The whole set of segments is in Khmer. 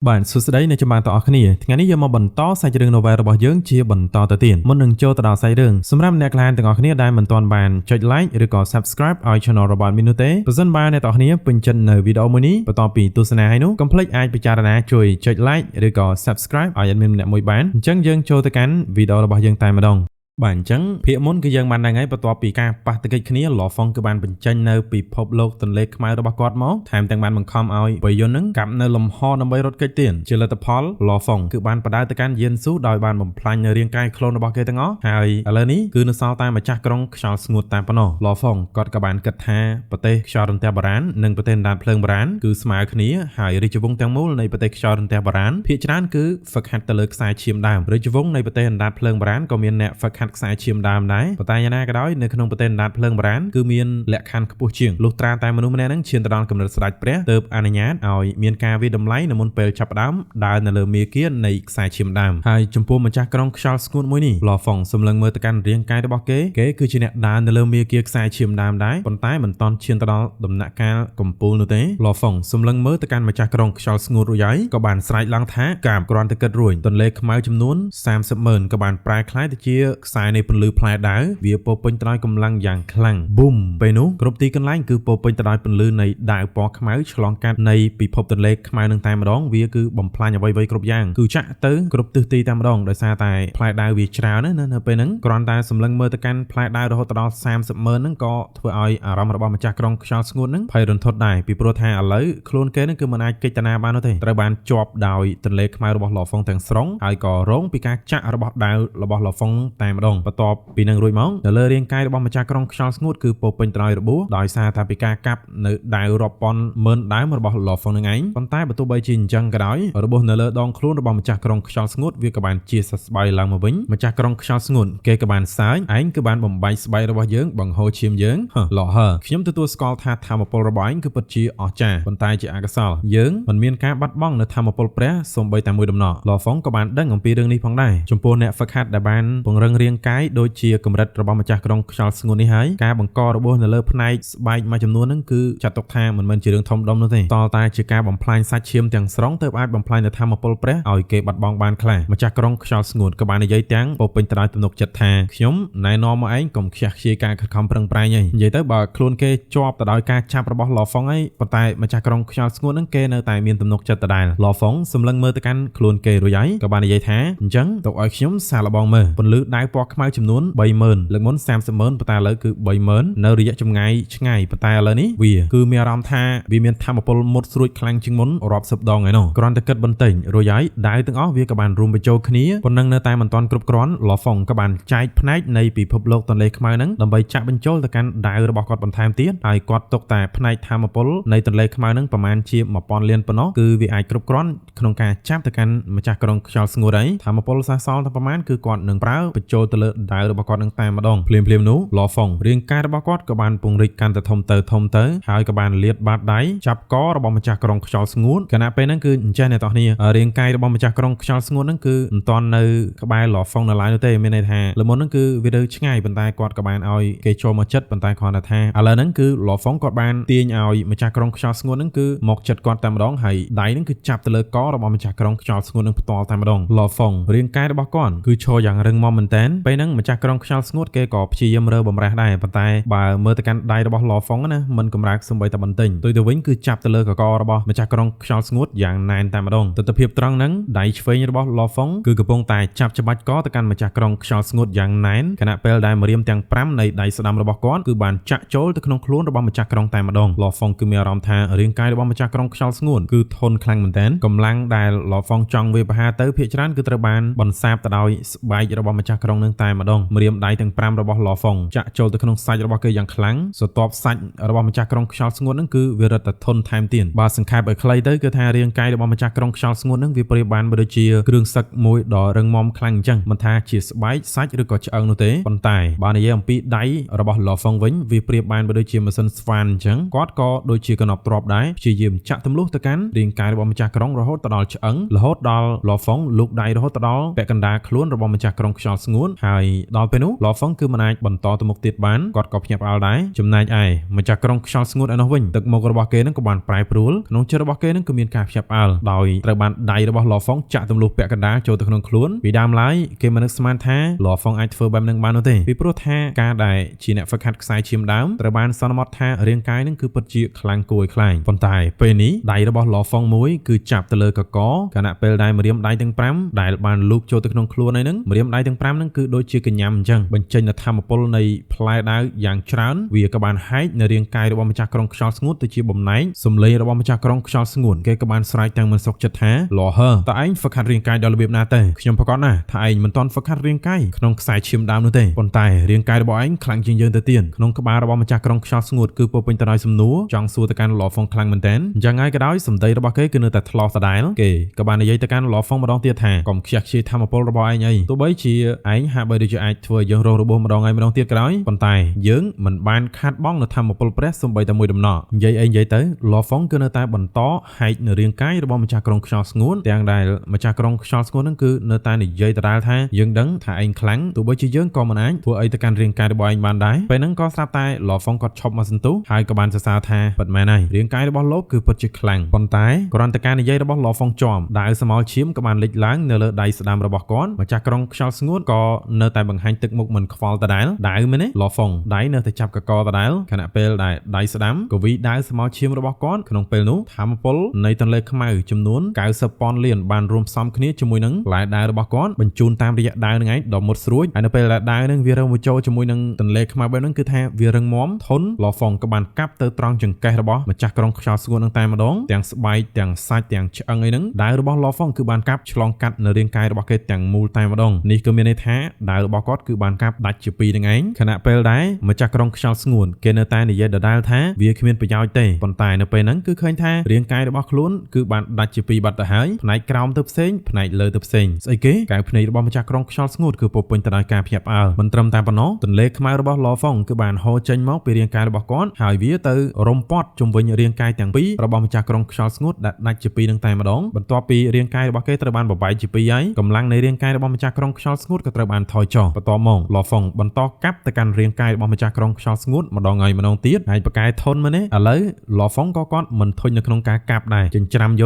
បាទសួស្តីអ្នកជំនាញទាំងអស់គ្នាថ្ងៃនេះយើងមកបន្តសាច់រឿង novel របស់យើងជាបន្តទៅទៀតមុននឹងចូលទៅដល់សាច់រឿងសម្រាប់អ្នកក្លាហានទាំងអស់គ្នាដែលមិនទាន់បានចុច like ឬក៏ subscribe ឲ្យ channel របស់មីននោះទេប្រសិនបើអ្នកទាំងអស់គ្នាពេញចិត្តនៅវីដេអូមួយនេះបន្តពីទស្សនាឲ្យនោះកុំភ្លេចអាចពិចារណាជួយចុច like ឬក៏ subscribe ឲ្យadminម្នាក់មួយបានអញ្ចឹងយើងចូលទៅកាន់វីដេអូរបស់យើងតែម្ដងបាទអញ្ចឹងភាគមុនគឺយើងបានដឹងហើយបន្ទាប់ពីការប៉ះទង្គិចគ្នាឡហ្វុងគឺបានបញ្ចេញនៅពិភពលោកទន្លេខ្មៅរបស់គាត់មកថែមទាំងបានបង្ខំឲ្យបយន្តនឹងកាប់នៅលំហដើម្បីរត់គេចទៀតជាលទ្ធផលឡហ្វុងគឺបានបដៅទៅកាន់យៀនស៊ូដោយបានបំផ្លាញនៅរាងកាយខ្លួនរបស់គេទាំងអស់ហើយឥឡូវនេះគឺនៅសល់តែម្ចាស់ក្រុងខ្យល់ស្ងួតតែប៉ុណ្ណោះឡហ្វុងគាត់ក៏បានគិតថាប្រទេសខ្យល់រន្ទះបុរាណនិងប្រទេសអណ្ដាតភ្លើងបុរាណគឺស្មើគ្នាហើយរាជវង្សទាំងមូលនៃប្រទេសខ្យល់រន្ទះបុរាណភាគច្រើនគឺហ្វឹកហាត់ទៅលើខ្សែឈាមដើមរាជវង្សនៃប្រទេសអណ្ដាតភ្លើងបុរាណក៏មានអ្នកហ្វឹកហាត់ខ្សែឈាមដើមដែរប៉ុន្តែយ៉ាងណាក៏ដោយនៅក្នុងប្រទេសអណ្ដាតភ្លើងបុរាណគឺមានលក្ខខណ្ឌខ្ពស់ជាងលុះត្រាតែមនុស្សម្នាក់ហ្នឹងឈានទៅដល់កម្រិតស្ដេចព្រះទើបអនុញ្ញាតឲ្យមានការវិតម្លៃនៅមុនពេលចាប់ផ្ដើមដើរនៅលើមាគ៌ានៃខ្សែឈាមដើមហើយចំពោះម្ចាស់ក្រុងខ្យល់ស្ងួតមួយនេះឡហ្វុងសម្លឹងមើលទៅកាន់រាងកាយរបស់គេគឺជាអ្នកដើរនៅលើមាគ៌ាខ្សែឈាមដើមដែរប៉ុន្តែមិនទាន់ឈានទៅដល់ដំណាក់កាលកំពូលនោះទេឡហ្វុងសម្លឹងមើលទៅកាន់ម្ចាស់ក្រុងខ្យល់ស្ងួតរួចហើយក៏បានស្រែកឡើងថាកាបគ្រាន់តែគិតរួចទន្លេខ្មៅចំនួន300000ក៏បានប្រែក្លាយទៅជាខ្សែនៃពន្លឺផ្លែដើរវាពោពេញទៅដោយកម្លាំងយ៉ាងខ្លាំងប៊ុំពេលនោះគ្រប់ទីកន្លែងគឺពោពេញទៅដោយពន្លឺនៃដាវពណ៌ខ្មៅឆ្លងកាត់នៃពិភពទន្លេខ្មៅនឹងតែម្ដងវាគឺបំផ្លាញអ្វីៗគ្រប់យ៉ាងគឺចាក់ទៅគ្រប់ទិសទីតែម្ដងដោយសារតែផ្លែដាវវាច្រើនណានៅពេលហ្នឹងគ្រាន់តែសម្លឹងមើលទៅកាន់ផ្លែដាវរហូតដល់300000ហ្នឹងក៏ធ្វើឲ្យអារម្មណ៍របស់ម្ចាស់ក្រុងខ្យល់ស្ងួតហ្នឹងភ័យរន្ធត់ដែរពីព្រោះថាឥឡូវខ្លួនគេហ្នឹងគឺមិនអាចកិច្ចតាណាបាននោះទេត្រូវបានជាប់ដោយទន្លេខ្មៅរបស់ឡហ្វុងទាំងស្រុងហើយក៏រងពីការចាក់របស់ដាវរបស់ឡហ្វុងតែម្ដងបន្ទាប់ពីនឹងរួចមកនៅលើរាងកាយរបស់ម្ចាស់ក្រុងខ្យល់ស្ងួតគឺពោពេញទៅដោយរបួសដោយសារតែពីការកាប់នៅដាវរាប់ពាន់ម៉ឺនដើមរបស់ឡហ្វុងនឹងឯងប៉ុន្តែបើទោះបីជាអញ្ចឹងក៏ដោយរបួសនៅលើដងខ្លួនរបស់ម្ចាស់ក្រុងខ្យល់ស្ងួតវាក៏បានជាសះស្បើយឡើងមកវិញម្ចាស់ក្រុងខ្យល់ស្ងួតគេក៏បានសើចឯងគឺបានបំបែកស្បែករបស់យើងបង្ហូរឈាមយើងឡហឺខ្ញុំទទួលស្គាល់ថាធម្មពលរបស់ឯងគឺពិតជាអស្ចារ្យប៉ុន្តែជាអកុសលយើងមិនមានការបាត់បង់នៅធម្មពលព្រះសូម្បីតែមួយដំណោះឡហ្វុងក៏បានដឹងអំពីរឿងនេះផងដែរចំពោះអ្នកហ្វឹកហាត់ដែលបានពង្រឹងរាងកាយដូចជាកម្រិតរបស់ម្ចាស់ក្រុងខ្យល់ស្ងួតនេះហើយការបង្ករបួសនៅលើផ្នែកស្បែកមួយចំនួនហ្នឹងគឺចាត់ទុកថាមិនមែនជារឿងធំដុំនោះទេតតែជាការបំផ្លាញសាច់ឈាមទាំងស្រុងទើបអាចបំផ្លាញនៅធម្មពលព្រះឲ្យគេបាត់បង់បានខ្លះម្ចាស់ក្រុងខ្យល់ស្ងួតក៏បាននិយាយទាំងពោពេញទៅដោយទំនុកចិត្តថាខ្ញុំណែនាំមកឯងកុំខ្ជះខ្ជាយការខិតខំប្រឹងប្រែងឯងនិយាយទៅបើខ្លួនគេជាប់ទៅដោយការចាប់របស់ឡហ្វុងឯងប៉ុន្តែម្ចាស់ក្រុងខ្យល់ស្ងួតហ្នឹងគេនៅតែមានទំនុកចិត្តដដែលឡហ្វុងសម្លឹងមើលទៅកាន់ខ្លួនគេរួចហើយក៏បាននិយាយថាអញ្ចឹងទុកឲ្យខ្ញុំសាកល្បងមើលពន្លឺដាវពណ៌ខ្មៅចំនួន30000លើកមុន30000ប៉ុន្តែឥឡូវគឺ30000នៅរយៈចម្ងាយឆ្ងាយប៉ុន្តែឥឡូវនេះវាគឺមានអារម្មណ៍ថាវាមានធម៌ពលមុតស្រួចខ្លាំងជាងមុនរាប់សិបដងឯណោះគ្រាន់តែគិតបន្តិចរួចហើយដាវទាំងអស់វាក៏បានរួមបញ្ចូលគ្នាប៉ុណ្ណឹងនៅតែមិនទាន់គ្រប់គ្រាន់ឡហ្វុងក៏បានចែកផ្នែកនៃពិភពលោកទន្លេខ្មៅហ្នឹងដើម្បីចាក់បញ្ចូលទៅកាន់ដាវរបស់គាត់បន្ថែមទៀតហើយគាត់ទុកតែផ្នែកធម៌ពលនៃទន្លេខ្មៅហ្នឹងប្រមាណជា1000លានប៉ុណ្ណោះគឺវាអាចគ្រប់គ្រាន់ក្នុងការចាប់ទៅកាន់ម្ចាស់ក្រុងខ្យល់ស្ងួតហើយធម៌ពលសះសល់តែប្រមាណគឺគាត់នឹងប្រើបញ្ចូលទៅលើដាវរបស់គាត់ហ្នឹងតែម្ដងភ្លាមៗនោះឡហ្វុងរាងកាយរបស់គាត់ក៏បានពង្រីកកាន់តែធំទៅហើយក៏បានលាតបាតដៃចាប់ករបស់ម្ចាស់ក្រុងខ្យល់ស្ងួតខណៈពេលហ្នឹងគឺអញ្ចឹងអ្នកទាំងគ្នារាងកាយរបស់ម្ចាស់ក្រុងខ្យល់ស្ងួតហ្នឹងគឺមិនទាន់នៅក្បែរឡហ្វុងនៅឡើយនោះទេមានន័យថាលើមុនហ្នឹងគឺវានៅឆ្ងាយប៉ុន្តែគាត់ក៏បានឲ្យគេចូលមកចិត្តប៉ុន្តែគ្រាន់តែថាឥឡូវហ្នឹងគឺឡហ្វុងគាត់បានទាញឲ្យម្ចាស់ក្រុងខ្យល់ស្ងួតហ្នឹងគឺមកចិត្តគាត់តែម្ដងហើយដៃហ្នឹងគឺចាប់ទៅលើករបស់ម្ចាស់ក្រុងខ្យល់ស្ងួតហ្នឹងផ្ទាល់តែម្ដងឡហ្វុងរាងកាយរបស់គាត់គឺឈរយ៉ាងរឹងមាំមែនតើពេលហ្នឹងម្ចាស់ក្រុងខ្យល់ស្ងួតគេក៏ព្យាយាមរើបំរាស់ដែរប៉ុន្តែបើមើលទៅកាន់ដៃរបស់ឡហ្វុងណាមិនកម្រើកសំបីតែបន្តិចទុយទៅវិញគឺចាប់ទៅលើករបស់ម្ចាស់ក្រុងខ្យល់ស្ងួតយ៉ាងណែនតែម្ដងទស្សនវិជ្ជាត្រង់ហ្នឹងដៃឆ្វេងរបស់ឡហ្វុងគឺកំពុងតែចាប់ច្បាច់កទៅកាន់ម្ចាស់ក្រុងខ្យល់ស្ងួតយ៉ាងណែនខណៈពេលដែលម្រាមទាំង5នៃដៃស្ដាំរបស់គាត់គឺបានចាក់ចូលទៅក្នុងខ្លួនរបស់ម្ចាស់ក្រុងតែម្ដងឡហ្វុងគឺមានអារម្មណ៍ថារាងកាយរបស់ម្ចាស់ក្រុងខ្យល់ស្ងួតគឺធន់ខ្លាំងមែនទែនកម្លាំងដែលឡហ្វុងចង់វាបហាទៅភាគច្រើនគឺត្រូវបានបន្សាបទៅដោយស្បែករបស់ម្ចាស់ក្រុងនឹងតែម្ដងម្រាមដៃទាំង5របស់ឡហ្វុងចាក់ចូលទៅក្នុងសាច់របស់គេយ៉ាងខ្លាំងបន្ទាប់សាច់របស់ម្ចាស់ក្រុងខ្យល់ស្ងួតហ្នឹងគឺវារឹតតែធន់ថែមទៀតបើសង្ខេបឲ្យខ្លីទៅគឺថារាងកាយរបស់ម្ចាស់ក្រុងខ្យល់ស្ងួតហ្នឹងវាប្រៀបបានដូចជាគ្រឿងសឹកមួយដ៏រឹងមាំខ្លាំងអញ្ចឹងមិនថាជាស្បែកសាច់ឬក៏ឆ្អឹងនោះទេប៉ុន្តែបើនិយាយអំពីដៃរបស់ឡហ្វុងវិញវាប្រៀបបានដូចជាម៉ាស៊ីនស្វានអញ្ចឹងគាត់ក៏ដូចជាកណប់ទ្របដែរព្យាយាមចាក់ទម្លុះទៅកាន់រាងកាយរបស់ម្ចាស់ក្រុងរហូតដល់ឆ្អឹងរហូតដល់ឡហ្វុងលូកដៃរហូតដល់ពាក់កណ្ដាលខ្លួនរបស់ម្ចាស់ក្រុងខ្យល់ស្ងួត ហើយដល់ពេលនោះឡហ្វុងគឺមិនអាចបន្តទៅមុខទៀតបានគាត់ក៏ភ្ញាក់ផ្អើលដែរចំណែកឯម្ចាស់ក្រុងខ្យល់ស្ងួតឯនោះវិញទឹកមុខរបស់គេនឹងក៏បានប្រែប្រួលក្នុងចិត្តរបស់គេនឹងគឺមានការភ្ញាក់ផ្អើលដោយត្រូវបានដៃរបស់ឡហ្វុងចាក់ទម្លុះពាក់កណ្ដាលចូលទៅក្នុងខ្លួនពីដើមឡើយគេមិននឹកស្មានថាឡហ្វុងអាចធ្វើបែបនឹងបាននោះទេពីព្រោះថាការដែលជាអ្នកហ្វឹកហាត់ខ្សែឈាមដើមត្រូវបានសន្មតថារាងកាយនឹងគឺពិតជាខ្លាំងគួរឲ្យខ្លាចប៉ុន្តែពេលនេះដៃរបស់ឡហ្វុងមួយគឺចាប់ទៅលើកកខណៈពេលដែលម្រាមដៃទាំង5ដែលបានលូកចូលទៅក្នុងខ្លួនឯហ្នឹងម្រាមដៃទាំង5ហ្នឹងគឺដូចជាកញ្ញាំអញ្ចឹងបញ្ចេញនូវធម៌ពលនៃផ្លែដាវយ៉ាងច្រើនវាក៏បានហែកនៅរាងកាយរបស់ម្ចាស់ក្រុងខ្យល់ស្ងួតទៅជាបំណែកសម្លេងរបស់ម្ចាស់ក្រុងខ្យល់ស្ងួតគេក៏បានស្រែកទាំងមិនសុខចិត្តថាឡហឺតើឯងហ្វឹកហាត់រាងកាយដល់របៀបណាទៅខ្ញុំប្រកាសណាស់ថាឯងមិនទាន់ហ្វឹកហាត់រាងកាយក្នុងខ្សែឈាមដើមនោះទេប៉ុន្តែរាងកាយរបស់ឯងខ្លាំងជាងយើងទៅទៀតក្នុងក្បាលរបស់ម្ចាស់ក្រុងខ្យល់ស្ងួតគឺពោពេញទៅដោយសំណួរចង់សួរទៅកាន់ឡហ្វុងខ្លាំងមែនតើអញ្ចឹងហើយក៏ដោយសម្ដីរបស់គេគឺនៅតែថ្លោះដដែលគេក៏បាននិយាយទៅកាន់ឡហ្វុងម្ដងទៀតថាកុំខ្ជះខ្ជាយធម៌ពលរបស់ឯងអីទោះបីជាឯងហាក់បីដូចជាអាចធ្វើយើងរងរបួសម្ដងហើយម្ដងទៀតក៏ដោយប៉ុន្តែយើងមិនបានខាតបង់នៅធម៌ពលព្រះសំបីតែមួយដំណក់និយាយអីនិយាយទៅឡហ្វុងគឺនៅតែបន្តហែកនៅរាងកាយរបស់ម្ចាស់ក្រុងខ្យល់ស្ងួតទាំងដែលម្ចាស់ក្រុងខ្យល់ស្ងួតហ្នឹងគឺនៅតែនិយាយដដែលថាយើងដឹងថាឯងខ្លាំងទោះបីជាយើងក៏មិនអាចធ្វើអីទៅកាន់រាងកាយរបស់ឯងបានដែរពេលហ្នឹងក៏ស្រាប់តែឡហ្វុងគាត់ឈប់មកសន្ទុះហើយក៏បានសរសើរថាពិតមែនហើយរាងកាយរបស់លោកគឺពិតជាខ្លាំងប៉ុន្តែគ្រាន់តែការនិយាយរបស់ឡហ្វុងជាប់ដាវស្មោលឈាមក៏បានលេចឡើងនៅលើដៃស្ដាំរបស់គាត់ម្ចាស់ក្រុងខ្យល់ស្ងួតក៏នៅតែបង្ហាញទឹកមុខមិនខ្វល់ដដែលដាវមែនទេឡហ្វុងដៃនៅតែចាប់កកដដែលខណៈពេលដែលដៃស្ដាំក៏វីដាវស្មោលឈាមរបស់គាត់ក្នុងពេលនោះធម្មពលនៃទន្លេខ្មៅចំនួន90ពាន់លានបានរួមផ្សំគ្នាជាមួយនឹងផ្លែដាវរបស់គាត់បញ្ជូនតាមរយៈដាវនឹងឯងដ៏មុតស្រួចហើយនៅពេលដែលដាវនឹងវារឹងមកចូលជាមួយនឹងទន្លេខ្មៅបែបហ្នឹងគឺថាវារឹងមាំធន់ឡហ្វុងក៏បានកាប់ទៅត្រង់ចង្កេះរបស់ម្ចាស់ក្រុងខ្យល់ស្ងួតនឹងតែម្ដងទាំងស្បែកទាំងសាច់ទាំងឆ្អឹងអីហ្នឹងដាវរបស់ឡហ្វុងគឺបានកាប់ឆ្លងកាត់នៅរាងកាយរបស់គេទាំងមូលតែម្ដងនេះគឺមានន័យថាដាវរបស់គាត់គឺបានកាប់ដាច់ជាពីរនឹងឯងខណៈពេលដែលម្ចាស់ក្រុងខ្យល់ស្ងួតគេនៅតែនិយាយដដែលថាវាគ្មានប្រយោជន៍ទេប៉ុន្តែនៅពេលហ្នឹងគឺឃើញថារាងកាយរបស់ខ្លួនគឺបានដាច់ជាពីរបាត់ទៅហើយផ្នែកក្រោមទៅផ្សេងផ្នែកលើទៅផ្សេងស្អីគេកែវភ្នែករបស់ម្ចាស់ក្រុងខ្យល់ស្ងួតគឺពោពេញទៅដោយការភ្ញាក់ផ្អើលមិនត្រឹមតែប៉ុណ្ណោះទន្លេខ្មៅរបស់ឡហ្វុងគឺបានហូរចេញមកពីរាងកាយរបស់គាត់ហើយវាទៅរំពាត់ជុំវិញរាងកាយទាំងពីររបស់ម្ចាស់ក្រុងខ្យល់ស្ងួតដែលដាច់ជាពីរនឹងតែម្ដងបន្ទាប់ពីរាងកាយរបស់គេត្រូវបានបំបែកជាពីរហើយកម្លាំងនៃរាងកាយរបស់ម្ចាស់ក្រុងខ្យល់ស្ងួតក៏ត្រូវបានថយចុះបន្ទាប់មកឡហ្វុងបន្តកាប់ទៅកាន់រាងកាយរបស់ម្ចាស់ក្រុងខ្យល់ស្ងួតម្ដងហើយម្ដងទៀតហើយប្រកែធន់មែនទេឥឡូវឡហ្វុងក៏គាត់មិនធុញនៅក្នុងការកាប់ដែរចិញ្ច្រាំយ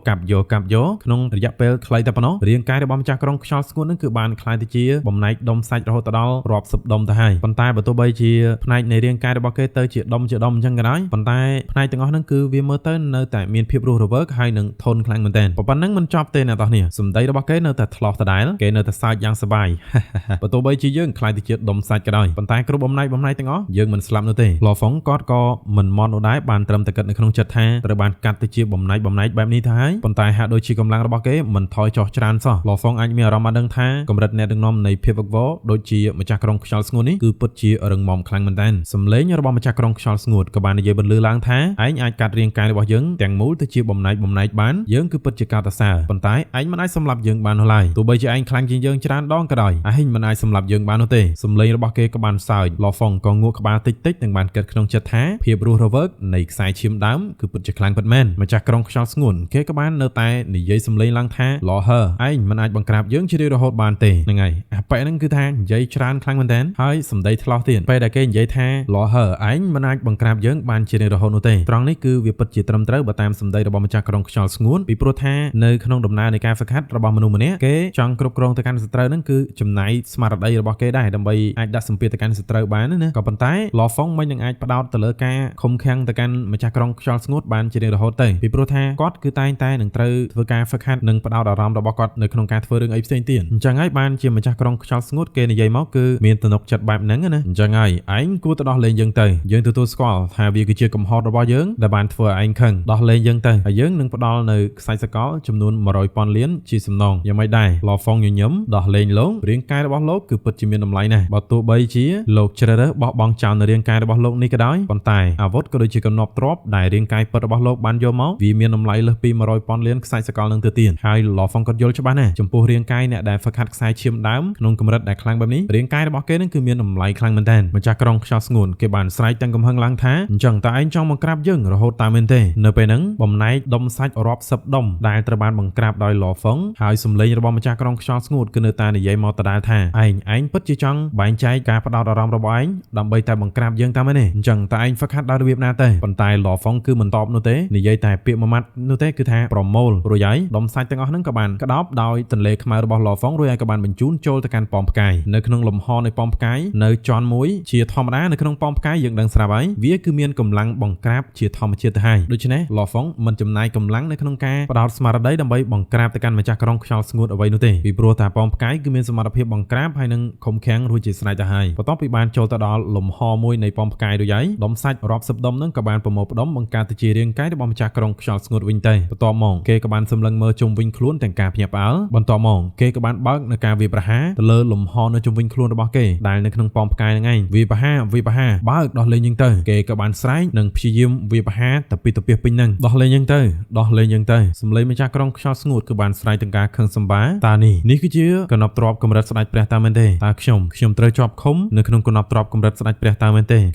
កកាប់យកក្នុងរយៈពេលខ្លីតែប៉ុណ្ណោះរាងកាយរបស់ម្ចាស់ក្រុងខ្យល់ស្ងួតនឹងគឺបានក្លាយទៅជាបំណែកដុំសាច់រហូតដល់រាប់សិបដុំទៅហើយប៉ុន្តែបើទោះបីជាផ្នែកនៃរាងកាយរបស់គេទៅជាដុំអញ្ចឹងក៏ដោយប៉ុន្តែផ្នែកទាំងអស់ហ្នឹងគឺវាមើលទៅនៅតែមានភាពរស់រវើកហើយនឹងធន់ខ្លាំងមែនទែនប៉ុណ្ណឹងមិនចប់ទេអ្នកទាំងនេះសម្ដីរបស់គេនៅតែថ្លោះដដែលគេនៅតែសើចយ៉ាងសប្បាយបើទោះបីជាយើងខ្លាយទៅជាដុំសាច់ក៏ដោយប៉ុន្តែគ្រប់បំណែកទាំងអស់យើងមិនស្លាប់នោះទេឡហ្វុងគាត់ក៏មិនមន់នោះដែរបានត្រឹមតែគិតនៅក្នុងចិត្តថាត្រូវបានកាត់ទៅជាបំណែកបែបនេះទៅហើយប៉ុន្តែហាក់ដូចជាកម្លាំងរបស់គេមិនថយចុះច្រើនសោះឡហ្វុងអាចមានអារម្មណ៍បានដឹងថាកម្រិតអ្នកដឹកនាំនៃភាពវឹកវរដូចជាម្ចាស់ក្រុងខ្យល់ស្ងួតនេះគឺពិតជារឹងមាំខ្លាំងមែនទែនសម្លេងរបស់ម្ចាស់ក្រុងខ្យល់ស្ងួតក៏បាននិយាយបន្លឺឡើងថាឯងអាចកាត់រាងកាយរបស់យើងទាំងមូលទៅជាបំណែកបានយើងគឺពិតជាកោតសរប៉ុន្តែឯងមិនអាចសម្លាប់យើងបាននោះឡើយទោះបីជាឯងខ្លាំងជាងយើងច្រើនដងក៏ដោយឯងមិនអាចសម្លាប់យើងបាននោះទេសម្លេងរបស់គេក៏បានសើចឡហ្វុងក៏ងក់ក្បាលតិចនឹងបានគិតក្នុងចិត្តថាភាពរស់រវើកនៃខ្សែឈាមដើមគឺពិតជាខ្លាំងពិតមែនម្ចាស់ក្រុងខ្យល់ស្ងួនគេក៏បាននៅតែនិយាយសម្លេងឡើងថាឡហឺឯងមិនអាចបង្ក្រាបយើងជារៀងរហូតបានទេហ្នឹងហើយអាប៉ែហ្នឹងគឺថានិយាយច្រើនខ្លាំងមែនតើហើយសម្ដីថ្លោះទៀតពេលដែលគេនិយាយថាឡហឺឯងមិនអាចបង្ក្រាបយើងបានជារៀងរហូតនោះទេត្រង់នេះគឺវាពិតជាត្រឹមត្រូវបើតាមសម្ដីរបស់ម្ចាស់ក្រុងខ្យល់ស្ងួនពីព្រោះថានៅក្នុងដំណើរនៃការហ្វឹកហាត់របស់មនុស្សម្នាក់គេចង់គ្រប់គ្រងទៅកាន់សត្រូវហ្នឹងគឺចំណាយស្មារតីរបស់គេដែរដើម្បីអាចដាក់សម្ពាធទៅកាន់សត្រូវបានណាក៏ប៉ុន្តែឡហ្វុងមិននឹងអាចផ្ដោតទៅលើការឃុំឃាំងទៅកាន់ម្ចាស់ក្រុងខ្យល់ស្ងួតបានជារៀងរហូតទៅពីព្រោះថាគាត់គឺតែងតែនឹងត្រូវធ្វើការហ្វឹកហាត់និងផ្ដោតអារម្មណ៍របស់គាត់នៅក្នុងការធ្វើរឿងអីផ្សេងទៀតអញ្ចឹងហើយបានជាម្ចាស់ក្រុងខ្យល់ស្ងួតគេនិយាយមកគឺមានទំនុកចិត្តបែបហ្នឹងណាអញ្ចឹងហើយឯងគួរទៅដោះលែងយើងទៅយើងទទួលស្គាល់ថាវាគឺជាកំហុសរបស់យើងដែលបានធ្វើឲ្យឯងខឹងដោះលែងយើងទៅហើយយើងនឹងផ្ដល់នៅខ្សែសកលចំនួន100ពាន់លានជាសំណងយ៉ាងម៉េចដែរឡហ្វុងញញឹមដោះលែងលោករាងកាយរបស់លោកគឺពិតជាមានតម្លៃណាស់បើទោះបីជាលោកជ្រើសរើសបោះបង់ចោលនៅរាងកាយរបស់លោកនេះក៏ដោយប៉ុន្តែអាវុធក៏ដូចជាកំណប់ទ្រព្យដែលរាងកាយពិតរបស់លោកបានយកមកវាមានតម្លៃលើសពី100ពាន់លានខ្សែសកលនឹងទៅទៀតហើយឡហ្វុងក៏យល់ច្បាស់ណាស់ចំពោះរាងកាយអ្នកដែលហ្វឹកហាត់ខ្សែឈាមដើមក្នុងកម្រិតដែលខ្លាំងបែបនេះរាងកាយរបស់គេនឹងគឺមានតម្លៃខ្លាំងមែនទែនម្ចាស់ក្រុងខ្យល់ស្ងួនគេបានស្រែកទាំងកំហឹងឡើងថាអញ្ចឹងតើឯងចង់បង្ក្រាបយើងរហូតតាមមែនទេនៅពេលហ្នឹងបំណែកដុំសាច់រាប់សិបដុំដែលត្រូវបានបង្ក្រាបដោយឡហ្វុងហើយសម្លេងរបស់ម្ចាស់ក្រុងខ្យល់ស្ងួតគឺនៅតែនិយាយមក តដដែលថាឯងពិតជាចង់បែងចែកការផ្ដោតអារម្មណ៍របស់ឯងដើម្បីតែបង្ក្រាបយើងតាមទេអញ្ចឹងតើឯងហ្វឹកហាត់ដោយរបៀបណាទៅប៉ុន្តែលហ្វុងគឺមិនតបនោះទេនិយាយតែពាក្យមួយម៉ាត់នោះទេគឺថាប្រមូលរួចហើយដុំសាច់ទាំងអស់ហ្នឹងក៏បានក្តោបដោយទន្លេខ្មៅរបស់លហ្វុងរួចហើយក៏បានបញ្ជូនចូលទៅកាន់ប៉មផ្កាយនៅក្នុងលំហនៃប៉មផ្កាយនៅជាន់មួយជាធម្មតានៅក្នុងប៉មផ្កាយយើងដឹងស្រាប់ហើយវាគឺមានកម្លាំងបង្ក្រាបជាធម្មជាតិទៅហើយដូច្នេះលហ្វុងមិនចំណាយកម្លាំងនៅក្នុងការផ្ដោតស្មារតីដើម្បីបង្ក្រាបទៅកាន់ម្ចាស់ក្រុងខ្យល់ស្ងួតអ្វីនោះទេពីព្រោះតែប៉មផ្កាយគឺមានសមត្ថភាពបង្ក្រាបហើយនឹងឃុំឃាំងរួចជាស្រេចទៅហើយបន្ទាប់ពីបានចូលទៅដល់លំហមួយនៃប៉មផ្កាយរួចហើយដុំសាច់រាប់សិបដុំហ្នឹងក៏បានប្រមូលផ្ដុំបង្កើតទៅជារាងកាយរបស់ម្ចាស់ក្រុងខ្យល់ស្ងួតវិញទៅបន្ទាប់មកគេក៏បានសម្លឹងមើលជុំវិញខ្លួនទាំងការភ្ញាក់ផ្អើលបន្ទាប់មកគេក៏បានបើកនៅការវាយប្រហារទៅលើលំហនៅជុំវិញខ្លួនរបស់គេដែលនៅក្នុងប៉មផ្កាយហ្នឹងឯងវាយប្រហារបើកដោះលេងយើងទៅគេក៏បានស្រែកនិងព្យាយាមវាយប្រហារទៅពីទៅពេញហ្នឹងដោះលេងយើងទៅសម្លេងម្ចាស់ក្រុងខ្យល់ស្ងួតគឺបានស្រែកទាំងការខឹងសម្បាតើនេះគឺជាកណប់ទ្របកម្រិតស្ដេចព្រះតើមែនទេតើខ្ញុំត្រូវជាប់ឃុំនៅក្នុងកណប់ទ្របកម្រិតស្ដេចព្រះតើមែនទេ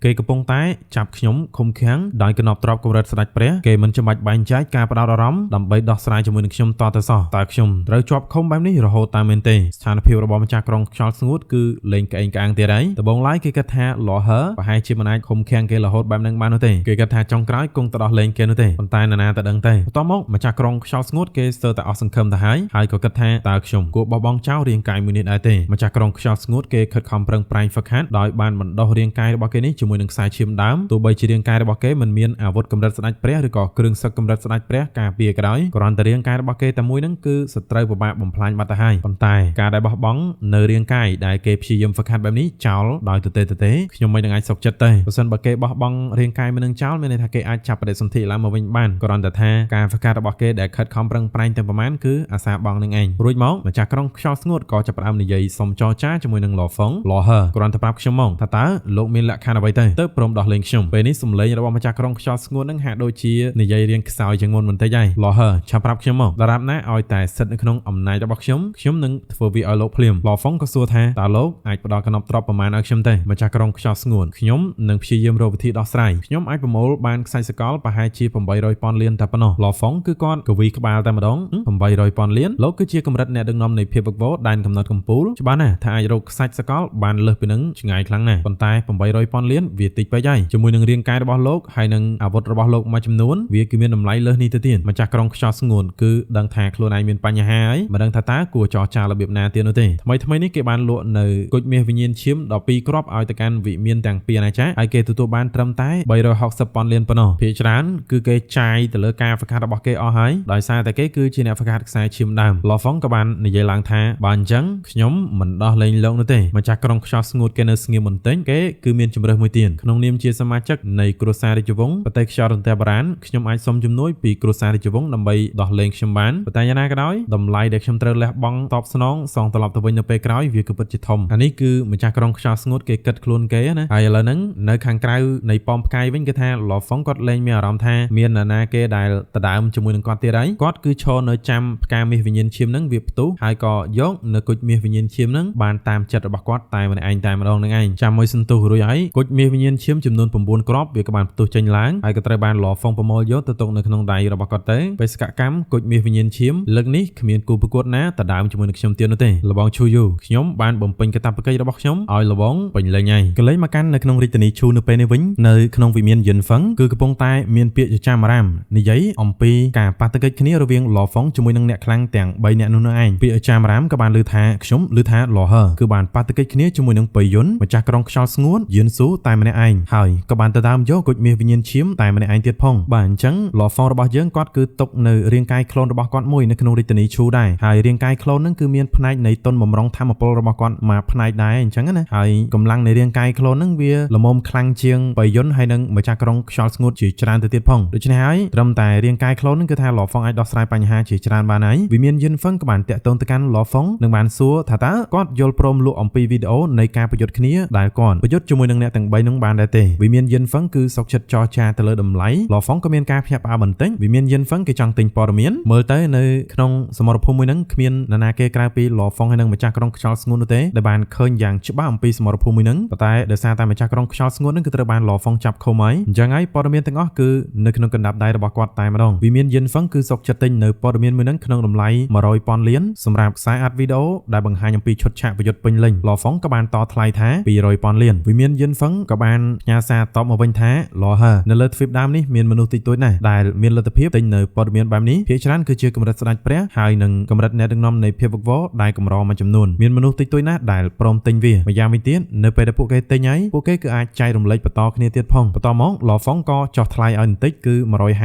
គេកំពុងតែចាប់ខ្ញុំឃុំឃាំងដោយកណប់ទ្របកម្រិតស្ដេចព្រះគេមិនចាំបាច់បែងចែកការផ្ដោតអារម្មណ៍ដើម្បីដោះស្រាយជាមួយនឹងខ្ញុំតទៅសោះតើខ្ញុំត្រូវជាប់ឃុំបែបនេះរហូតតើមែនទេស្ថានភាពរបស់ម្ចាស់ក្រុងខ្យល់ស្ងួតគឺលេងក្អេងក្អាងទៀតហើយដំបូងឡើយគេគិតថាលហឺប្រហែលជាមិនអាចឃុំឃាំងគេរហូតបែបហ្នឹងបាននោះទេគេគិតថាចុងក្រោយគង់ទៅដោះលេងគេនោះទេប៉ុន្តែណាទៅដឹងទេបន្ទាប់មកម្ចាស់ក្រុងខ្យល់ស្ងួតគេស្ទើរតែអស់សង្ឃឹមទៅហើយក៏គិតថាតើខ្ញុំគួរបោះបង់ចោលរាងកាយមួយនេះដែរទេម្ចាស់ក្រុងខ្យល់ស្ងួតគេខិតខំប្រឹងប្រែងហ្វឹកហាត់ដោយបានបណ្ដុះរាងកាយរបស់គេនេះជាមួយនឹងខ្សែឈាមដើមទោះបីជារាងកាយរបស់គេមិនមានអាវុធកម្រិតស្ដេចព្រះឬក៏គ្រឿងសឹកកម្រិតស្ដេចព្រះការពារក៏ដោយគ្រាន់តែរាងកាយរបស់គេតែមួយហ្នឹងគឺសត្រូវពិបាកបំផ្លាញបាត់ទៅហើយប៉ុន្តែការដែលបោះបង់នៅរាងកាយដែលគេព្យាយាមហ្វឹកហាត់បែបនេះចោលដោយទទេខ្ញុំមិននឹងអាចសុខចិត្តទេបើសិនបើគេបោះបង់រាងកាយមិននឹងចោលមានន័យថាគេអាចចាប់បដិសន្ធិឡើងមកវិញបានគ្រាន់តែថាការហ្វឹកហាត់របស់គេដែលខិតខំប្រឹងប្រែងទាំងប្រមាណគឺអាសាបង់នឹងឯងរួចមកម្ចាស់ក្រុងខ្យល់ស្ងួតក៏ចាប់ផ្ដើមនិយាយសុំចរចាជាមួយនឹងលហ្វុងលហឺគ្រាន់តែប្រាប់ខ្ញុំមកថាតើលោកមានលក្ខខណ្ឌអ្វីទៅព្រមដោះលែងខ្ញុំពេលនេះសម្លេងរបស់ម្ចាស់ក្រុងខ្យល់ស្ងួតនឹងហាក់ដូចជានិយាយរៀងខ្សោយជាងមុនបន្តិចហើយលហឺឆាប់ប្រាប់ខ្ញុំមកដរាបណាឲ្យតែសិទ្ធនៅក្នុងអំណាចរបស់ខ្ញុំនឹងធ្វើវាឲ្យលោកភ្លាមលហ្វុងក៏សួរថាតើលោកអាចផ្ដល់កណប់ទ្រព្យប្រមាណឲ្យខ្ញុំទេម្ចាស់ក្រុងខ្យល់ស្ងួតខ្ញុំនឹងព្យាយាមរកវិធីដោះស្រាយខ្ញុំអាចប្រមូលបានខ្សែសកលប្រហែលជា800ពាន់លានតែប៉ុណ្ណោះលហ្វុងគឺគាត់កវីក្បាលតែម្ដង800ពាន់លានលោកគឺជាកម្រិតអ្នកដឹកនាំនៃភាពវឹកវរដែនកំណត់កម្ពុជាច្បាស់ណាស់ថាអាចរកខ្សាច់សកលបានលើសពីនឹងឆ្ងាយខ្លាំងណាស់ប៉ុន្តែ800ពាន់លានវាតិចពេកហើយជាមួយនឹងរាងកាយរបស់លោកហើយនឹងអាវុធរបស់លោកមួយចំនួនវាគឺមានតម្លៃលើសនេះទៅទៀតម្ចាស់ក្រុងខ្យល់ស្ងួនគឺដឹងថាខ្លួនឯងមានបញ្ហាហើយមិនដឹងថាតើគួរចរចារបៀបណាទៀតនោះទេថ្មីនេះគេបានលក់នៅគុជមាសវិញ្ញាណឈាម12គ្រាប់ឲ្យទៅកាន់វិមានទាំងពីរអាណាចក្រហើយគេទទួលបានត្រឹមតែ360ពាន់លានប៉ុណ្ណោះភាគច្រើនគឺគេចាយទៅលើការហ្វឹកហាត់របស់គេអស់ហើយដោយសារតែគេគឺជាអ្នកហ្វឹកហាត់ខ្សែឈាមដើមលហ្វុងក៏បាននិយាយឡើងថាបើអញ្ចឹងខ្ញុំមិនដោះលែងលោកនោះទេម្ចាស់ក្រុងខ្យល់ស្ងួតគេនៅស្ងៀមបន្តិចគេគឺមានជំរើសមួយទៀតក្នុងនាមជាសមាជិកនៃគ្រួសាររាជវង្សប្រទេសខ្យល់រន្ទះបារានខ្ញុំអាចសុំជំនួយពីគ្រួសាររាជវង្សដើម្បីដោះលែងខ្ញុំបានប៉ុន្តែយ៉ាងណាក៏ដោយតម្លៃដែលខ្ញុំត្រូវលះបង់តបស្នងសងត្រឡប់ទៅវិញនៅពេលក្រោយវាគឺពិតជាធំអានេះគឺម្ចាស់ក្រុងខ្យល់ស្ងួតគេគិតខ្លួនគេណាហើយឥឡូវហ្នឹងនៅខាងក្រៅនៃប៉មផ្កាយវិញគេថាលហ្វុងគាត់លែងមានអារម្មណ៍ថាមាននរណាគេដែលដដើមជាមួយនឹងគាត់ទៀតហើយគាត់គឺឈរនៅចាំផ្កាមាសវិញ្ញាណឈាមហ្នឹងវាផ្ទុះហើយក៏យកនៅគុជមាសវិញ្ញាណឈាមហ្នឹងបានតាមចិត្តរបស់គាត់តែម្នាក់ឯងតែម្ដងហ្នឹងឯងចាំមួយសន្ទុះរួចហើយគុជមាសវិញ្ញាណឈាមចំនួន9គ្រាប់វាក៏បានផ្ទុះចេញឡើងហើយក៏ត្រូវបានលហ្វុងប្រមូលយកទៅទុកនៅក្នុងដៃរបស់គាត់ទៅបេសកកម្មគុជមាសវិញ្ញាណឈាមលើកនេះគ្មានគូប្រកួតណាដដើមជាមួយនឹងខ្ញុំទៀតនោះទេលបងឈូយូខ្ញុំបានបំពេញកាតព្វកិច្ចរបស់ខ្ញុំឲ្យលបងពេញលេញហើយកលេសមកកាន់នៅក្នុងរាជធានីឈូនៅពេលនេះវិញនៅក្នុងវិមានយិនហ្វឹងគឺកំពុងតែមានពាក្យចចាមអារាមនិយាយអំពីការបាតុកិច្ចគ្នារវាងលហ្វុងជាមួយនឹងអ្នកខ្លាំងទាំង3អ្នកនោះឯងពាក្យចចាមអារាមក៏បានលើថាខ្ញុំលើថាលហឺគឺបានបាតុកិច្ចគ្នាជាមួយនឹងបៃយុនម្ចាស់ក្រុងខ្យល់ស្ងួតយិនស៊ូតែម្នាក់ឯងហើយក៏បានទៅតាមយកគុជមាសវិញ្ញាណឈាមតែម្នាក់ឯងទៀតផងបាទអញ្ចឹងលហ្វុងរបស់យើងគាត់គឺទុកនៅរាងកាយក្លូនរបស់គាត់មួយនៅក្នុងរាជធានីឈូដែរហើយរាងកាយក្លូនហ្នឹងគឺមានផ្នែកនៃតុនបំរុងធម្មពលរបស់គាត់មួយផ្នែកដែរអញ្ចឹងណាហើយកម្លាំងនៃរាងកាយក្លូនហ្នឹងវាល្មមខ្លាំងជាងបៃយុនហើយនឹងម្ចាស់ក្រុងខ្យល់ស្ងួតជាច្រើនទៅទៀតផងដូច្នេះហើយត្រឹមតែរាងកាយក្លូនហ្នឹងគឺថាលហ្វុងអាចដោះស្រាយបញ្ហាជាច្រើនបានហើយវិមានយិនហ្វឹងក៏បានតាក់ទងទៅកាន់លហ្វុងនិងបានសួរថាតើគាត់យល់ព្រមលក់អំពីវីដេអូនៃការប្រយុទ្ធគ្នាដែលគាត់ប្រយុទ្ធជាមួយនឹងអ្នកទាំង3នឹងបានដែរទេវិមានយិនហ្វឹងគឺសុកចិត្តចរចាទៅលើតម្លៃលហ្វុងក៏មានការភ្ញាក់ផ្អើលបន្តិចវិមានយិនហ្វឹងគេចង់ទិញព័ត៌មានមើលទៅនៅក្នុងសមរភូមិមួយហ្នឹងគ្មាននរណាគេក្រៅពីលហ្វុងហើយនឹងម្ចាស់ក្រុងខ្យល់ស្ងួតនោះទេដែលបានឃើញយ៉ាងច្បាស់អំពីសមរភូមិមួយហ្នឹងប៉ុន្តែដោយសារតែម្ចាស់ក្រុងខ្យល់ស្ងួតហ្នឹងគឺត្រូវបានលហ្វុងចាប់ឃុំហើយអញ្ចឹងហើយព័ត៌មានទាំងអស់គឺនៅក្នុងកណ្ដាប់ដៃរបស់គាត់តែម្ដងវិមានយិនហ្វឹងគឺសុកចិត្តទិញនៅព័ត៌មានមួយហ្នឹងក្នុងតម្លៃ100ពាន់លានសម្រាប់ខ្សែអាត់វីដេអូ ដែលបង្ហាញអំពីឈុតឆាកប្រយុទ្ធពេញលេញឡហ្វុងក៏បានតថ្លៃថា200,000 លានវិមានយិនហ្វឹងក៏បានផ្ញើសារតបមកវិញថាឡហឺនៅលើទ្វីបដើមនេះមានមនុស្សតិចតួចណាស់ដែលមានលទ្ធភាពទិញនៅព័ត៌មានបែបនេះភាគច្រើនគឺជាកម្រិតស្ដេចព្រះហើយនឹងកម្រិតអ្នកដឹកនាំនៃភាពវឹកវរដែលកម្រមួយចំនួនមានមនុស្សតិចតួចណាស់ដែលព្រមទិញវាម្យ៉ាងវិញទៀតនៅពេលដែលពួកគេទិញហើយពួកគេគឺអាចចែករំលែកបន្តគ្នាទៀតផងបន្តមកឡហ្វុងក៏ចុះថ្លៃឲ្យបន្តិចគឺ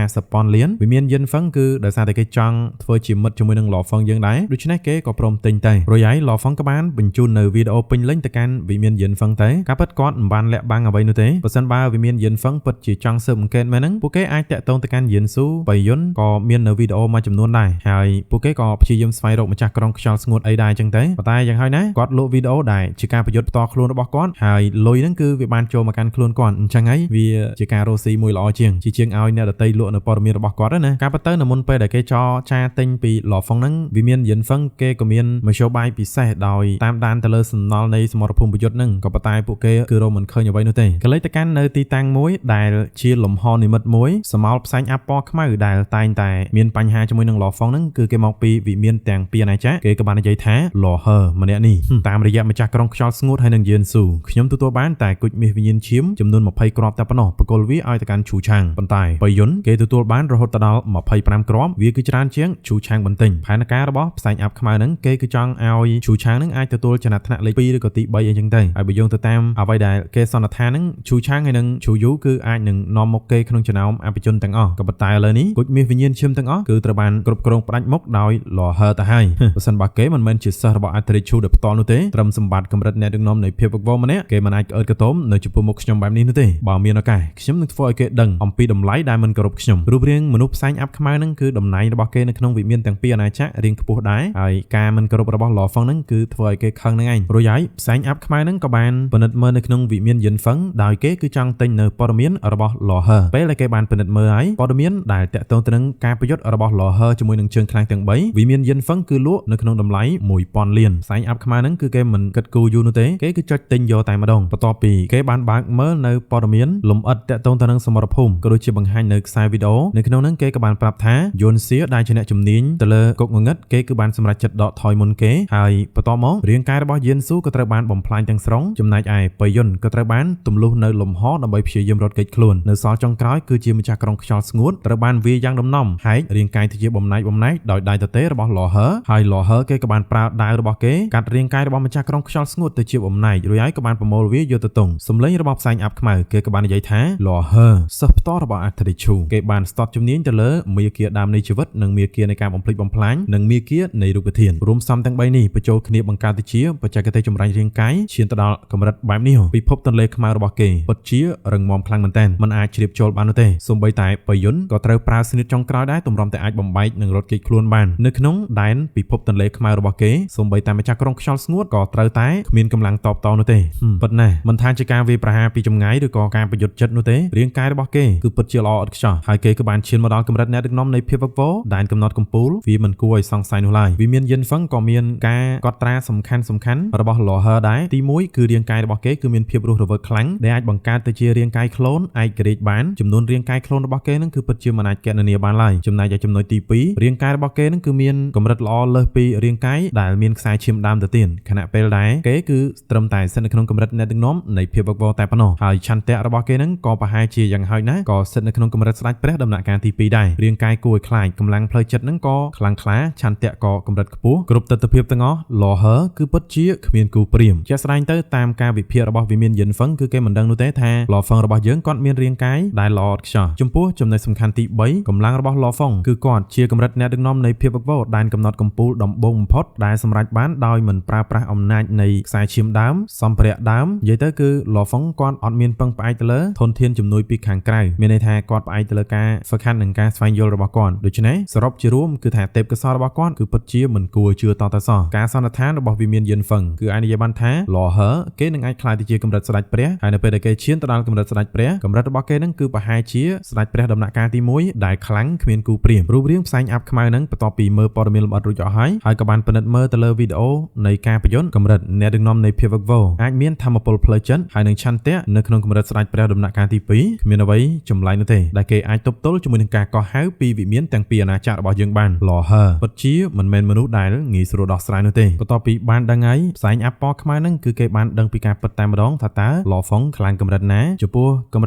150,000 លានវិមានយិនហ្វឹងគឺដោយសារតែគេចង់ធ្វើជាមិត្តជាមួយនឹងឡហ្វុងយើងដែរដូច្នេះគេក៏ព្រមទិញទៅរួចហើយឡហ្វុងក៏បានបញ្ជូននៅវីដេអូពេញលេញទៅកាន់វិមានយិនហ្វឹងទៅការពិតគាត់មិនបានលាក់បាំងអ្វីនោះទេបើសិនបើវិមានយិនហ្វឹងពិតជាចង់ស៊ើបអង្កេតមែនហ្នឹងពួកគេអាចតាក់ទងទៅកាន់យិនស៊ូបៃយុនក៏មាននៅវីដេអូមួយចំនួនដែរហើយពួកគេក៏ព្យាយាមស្វែងរកម្ចាស់ក្រុងខ្យល់ស្ងួតអីដែរអញ្ចឹងទៅប៉ុន្តែយ៉ាងហើយណាគាត់លក់វីដេអូដែលជាការប្រយុទ្ធផ្ទាល់ខ្លួនរបស់គាត់ហើយលុយហ្នឹងគឺវាបានចូលមកកាន់ខ្លួនគាត់អញ្ចឹងហើយវាជាការរកស៊ីមួយល្អជាងជាងឲ្យអ្នកដទៃលក់នៅព័ត៌មានរបស់គាត់ណាការពិតទៅនៅមុនពេលដែលគេចរចាទិញពីឡហ្វុងហ្នឹងវិមានយិនហ្វឹងគេក៏មានមធ្យោបាយពិសេសដោយតាមដានទៅលើសំណល់នៃសមរភូមិប្រយុទ្ធហ្នឹងក៏ប៉ុន្តែពួកគេគឺរកមិនឃើញអ្វីនោះទេក៏លេចទៅកាន់នៅទីតាំងមួយដែលជាលំហនិមិត្តមួយសមោលផ្សែងអាប់ពណ៌ខ្មៅដែលតែងតែមានបញ្ហាជាមួយនឹងឡហ្វុងហ្នឹងគឺគេមកពីវិមានទាំងពីរអាណាចក្រគេក៏បាននិយាយថាឡហឺម្នាក់នេះតាមរយៈម្ចាស់ក្រុងខ្យល់ស្ងួតហើយនឹងយិនស៊ូខ្ញុំទទួលបានតែគុជមាសវិញ្ញាណឈាមចំនួន20គ្រាប់តែប៉ុណ្ណោះបកគលវាឲ្យទៅកាន់ឈូឆាងប៉ុន្តែបៃយុនគេទទួលបានរហូតដល់25គ្រាប់វាគឺច្រើនជាងឈូឆាងបន្តិចផែនការរបស់ផ្សែងអាប់ខ្មៅហ្នឹងគេគឺចង់ឲ្យឈូឆាងហ្នឹងអាចទទួលចំណាត់ថ្នាក់លេខ2ឬក៏ទី3អីចឹងទៅហើយបើយោងទៅតាមអ្វីដែលគេសន្និដ្ឋានហ្នឹងឈូឆាងហើយនឹងឈូយូគឺអាចនឹងនាំមុខគេក្នុងចំណោមអភិជនទាំងអស់ក៏ប៉ុន្តែឥឡូវនេះគុជមាសវិញ្ញាណឈាមទាំងអស់គឺត្រូវបានគ្រប់គ្រងផ្ដាច់មុខដោយឡហឺទៅហើយបើសិនបើគេមិនមែនជាសិស្សរបស់អត្រិឈូដោយផ្ទាល់នោះទេត្រឹមសម្បត្តិកម្រិតអ្នកដឹកនាំនៃភាពវឹកវរម្នាក់គេមិនអាចក្អើតកតោមនៅចំពោះមុខខ្ញុំបែបនេះនោះទេបើមានឱកាសខ្ញុំនឹងធ្វើឲ្យគេដឹងអំពីតម្លៃដែលមិនគោរពខ្ញុំរូបរាងមនុស្សផ្សែងអាប់ខ្មៅហ្នឹងគឺតំណែងរបស់គេនៅក្នុងវិមានទាំងពីរអាណាចក្ររៀងខ្ពស់ដែរហើយការមិនគោរពរបស់ឡហ្វឹងហ្នឹងគឺធ្វើឲ្យគេខឹងហ្នឹងឯងរួចហើយផ្សែងអាប់ខ្មៅហ្នឹងក៏បានពិនិត្យមើលនៅក្នុងវិមានយិនហ្វឹងដោយគេគឺចង់ទិញនៅព័ត៌មានរបស់ឡហឺពេលដែលគេបានពិនិត្យមើលហើយព័ត៌មានដែលតាក់ទងទៅនឹងការប្រយុទ្ធរបស់ឡហឺជាមួយនឹងជើងខ្លាំងទាំង3វិមានយិនហ្វឹងគឺលក់នៅក្នុងតម្លៃ 1000 លានផ្សែងអាប់ខ្មៅហ្នឹងគឺគេមិនគិតគូរយូរនោះទេគេគឺចុចទិញយកតែម្ដងបន្ទាប់ពីគេបានបើកមើលនៅព័ត៌មានលំអិតតាក់ទងទៅនឹងសមរភូមិក៏ដូចជាបង្ហាញនៅខ្សែវីដេអូនៅក្នុងហ្នឹងគេក៏បានប្រាប់ថាយួនសៀដែលជាអ្នកជំនាញទៅលើគុកងងឹតគេគឺបានសម្រេចចិត្តដកថយមុនគេហើយបន្តមករាងកាយរបស់យិនស៊ូក៏ត្រូវបានបំផ្លាញទាំងស្រុងចំណែកឯបៃយុនក៏ត្រូវបានទម្លុះនៅលំហដើម្បីព្យាយាមរត់គេចខ្លួននៅសល់ចុងក្រោយគឺជាម្ចាស់ក្រុងខ្យល់ស្ងួតត្រូវបានវាយយ៉ាងដំណំហែករាងកាយទៅជាបំណែកដោយដៃទទេរបស់ឡហឺហើយឡហឺគេក៏បានប្រើដាវរបស់គេកាត់រាងកាយរបស់ម្ចាស់ក្រុងខ្យល់ស្ងួតទៅជាបំណែករួចហើយក៏បានប្រមូលវាយកទៅទងសម្លេងរបស់ផ្សែងអាប់ខ្មៅគេក៏បាននិយាយថាឡហឺសិស្សផ្ទាល់របស់អត្រិឈូគេបានស្ទាត់ជំនាញទៅលើមាគ៌ាដើមនៃជីវិតនិងមាគ៌ានៃការបំភ្លេចបំផ្លាញនិងមាគ៌ានៃរូបធាតុរួមផ្សំទាំង3នេះបញ្ចូលគ្នាបង្កើតទៅជាបច្ចេកទេសចម្រាញ់រាងកាយឈានទៅដល់កម្រិតបែបនេះពិភពទន្លេខ្មៅរបស់គេពិតជារឹងមាំខ្លាំងមែនទែនមិនអាចជ្រាបចូលបាននោះទេសូម្បីតែបៃយុនក៏ត្រូវប្រើស្នៀតចុងក្រោយដែរទម្រាំតែអាចបំបែកនិងរត់គេចខ្លួនបាននៅក្នុងដែនពិភពទន្លេខ្មៅរបស់គេសូម្បីតែម្ចាស់ក្រុងខ្យល់ស្ងួតក៏ត្រូវតែគ្មានកម្លាំងតបតនោះទេពិតណាស់មិនថាជាការវាយប្រហារពីចម្ងាយឬក៏ការប្រយុទ្ធចិត្តនោះទេរាងកាយរបស់គេគឺពិតជាល្អឥតខ្ចោះហើយគេក៏បានឈានមកដល់កម្រិតអ្នកដឹកនាំនៃភាពវឹកវរដែនកំណត់កម្ពូលវាមិនគួរឲ្យសង្ស័យនោះឡើយវិមានយិនហ្វឹងក៏មានការកត់ត្រាសំខាន់របស់ឡហឺដែរទី1គឺរាងកាយរបស់គេគឺមានភាពរស់រវើកខ្លាំងដែលអាចបង្កើតទៅជារាងកាយក្លូនឯករាជ្យបានចំនួនរាងកាយក្លូនរបស់គេនឹងគឺពិតជាមិនអាចគណនាបានឡើយចំណែកឯចំណុចទី2រាងកាយរបស់គេនឹងគឺមានកម្រិតល្អលើសពីរាងកាយដែលមានខ្សែឈាមដើមទៅទៀតខណៈពេលដែលគេគឺត្រឹមតែស្ថិតនៅក្នុងកម្រិតអ្នកដឹកនាំនៃភាពវឹកវរតែប៉ុណ្ណោះហើយឆន្ទៈរបស់គេនឹងក៏ប្រហែលជាយ៉ាងហោចណាស់ក៏ស្ថិតនៅក្នុងកម្រិតស្ដេចព្រះដំណាក់កាលទី2ដែររាងកាយគួរឲ្យខ្លាចកម្លាំងផ្លូវចិត្តនឹងក៏ខ្លាំងក្លាឆន្ទៈក៏កម្រិតខ្ពស់គ្រប់ទិដ្ឋភាពទាំងអស់ឡហឺគឺពិតជាគ្មានគូព្រាមជាក់ស្ដែងទៅតាមការវិភាគរបស់វិមានយិនហ្វឹងគឺគេមិនដឹងនោះទេថាឡហ្វឹងរបស់យើងគាត់មានរាងកាយដែលល្អឥតខ្ចោះចំពោះចំណុចសំខាន់ទី3កម្លាំងរបស់ឡហ្វឹងគឺគាត់ជាកម្រិតអ្នកដឹកនាំនៃភាពវឹកវរដែនកំណត់កម្ពូលដំបូងបំផុតដែលសម្រេចបានដោយមិនប្រើប្រាស់អំណាចនៃខ្សែឈាមដើមសម្ភារៈដើមនិយាយទៅគឺឡហ្វឹងគាត់អត់មានពឹងផ្អែកទៅលើធនធានជំនួយពីខាងក្រៅមានន័យថាគាត់ផ្អែកទៅលើការហ្វឹកហាត់និងការស្វែងយល់របស់គាត់ដូច្នេះសរុបជារួមគឺថាទេពកោសល្យរបស់គាត់គឺពិតជាមិនគួរជឿតទៅសោះការសន្និដ្ឋានរបស់វិមានយិនហ្វឹងគឺអាចនិយាយបានថាឡហឺគេនឹងអាចក្លាយទៅជាកម្រិតស្ដេចព្រះហើយនៅពេលដែលគេឈានទៅដល់កម្រិតស្ដេចព្រះកម្រិតរបស់គេនឹងគឺប្រហែលជាស្ដេចព្រះដំណាក់កាលទី1ដែលខ្លាំងគ្មានគូព្រាមរូបរាងផ្សែងអាប់ខ្មៅនឹងបន្ទាប់ពីមើលព័ត៌មានលម្អិតរួចអស់ហើយក៏បានពិនិត្យមើលទៅលើវីដេអូនៃការប្រយុទ្ធកម្រិតអ្នកដឹកនាំនៃភាពវឹកវរអាចមានធម៌ពលផ្លូវចិត្តហើយនឹងឆន្ទៈនៅក្នុងកម្រិតស្ដេចព្រះដំណាក់កាលទី2គ្មានអ្វីចម្លែកនោះទេដែលគេអាចទប់ទល់ជាមួយនឹងការកោះហៅពីវិមានទាំងពីរអាណាចក្ររបស់យើងបានឡហឺពិតជាមិនមែនមនុស្សដែលងាយស្រួល ស្រួលដោះស្រាយនោះទេបន្ទាប់ពីបានដឹងហើយផ្សែងអាប់ពណ៌ខ្មៅហ្នឹងគឺគេបានដឹងពីការពិតតែម្ដងថាតើឡហ្វុងខ្លាំងកម្រិតណាចំពោះកម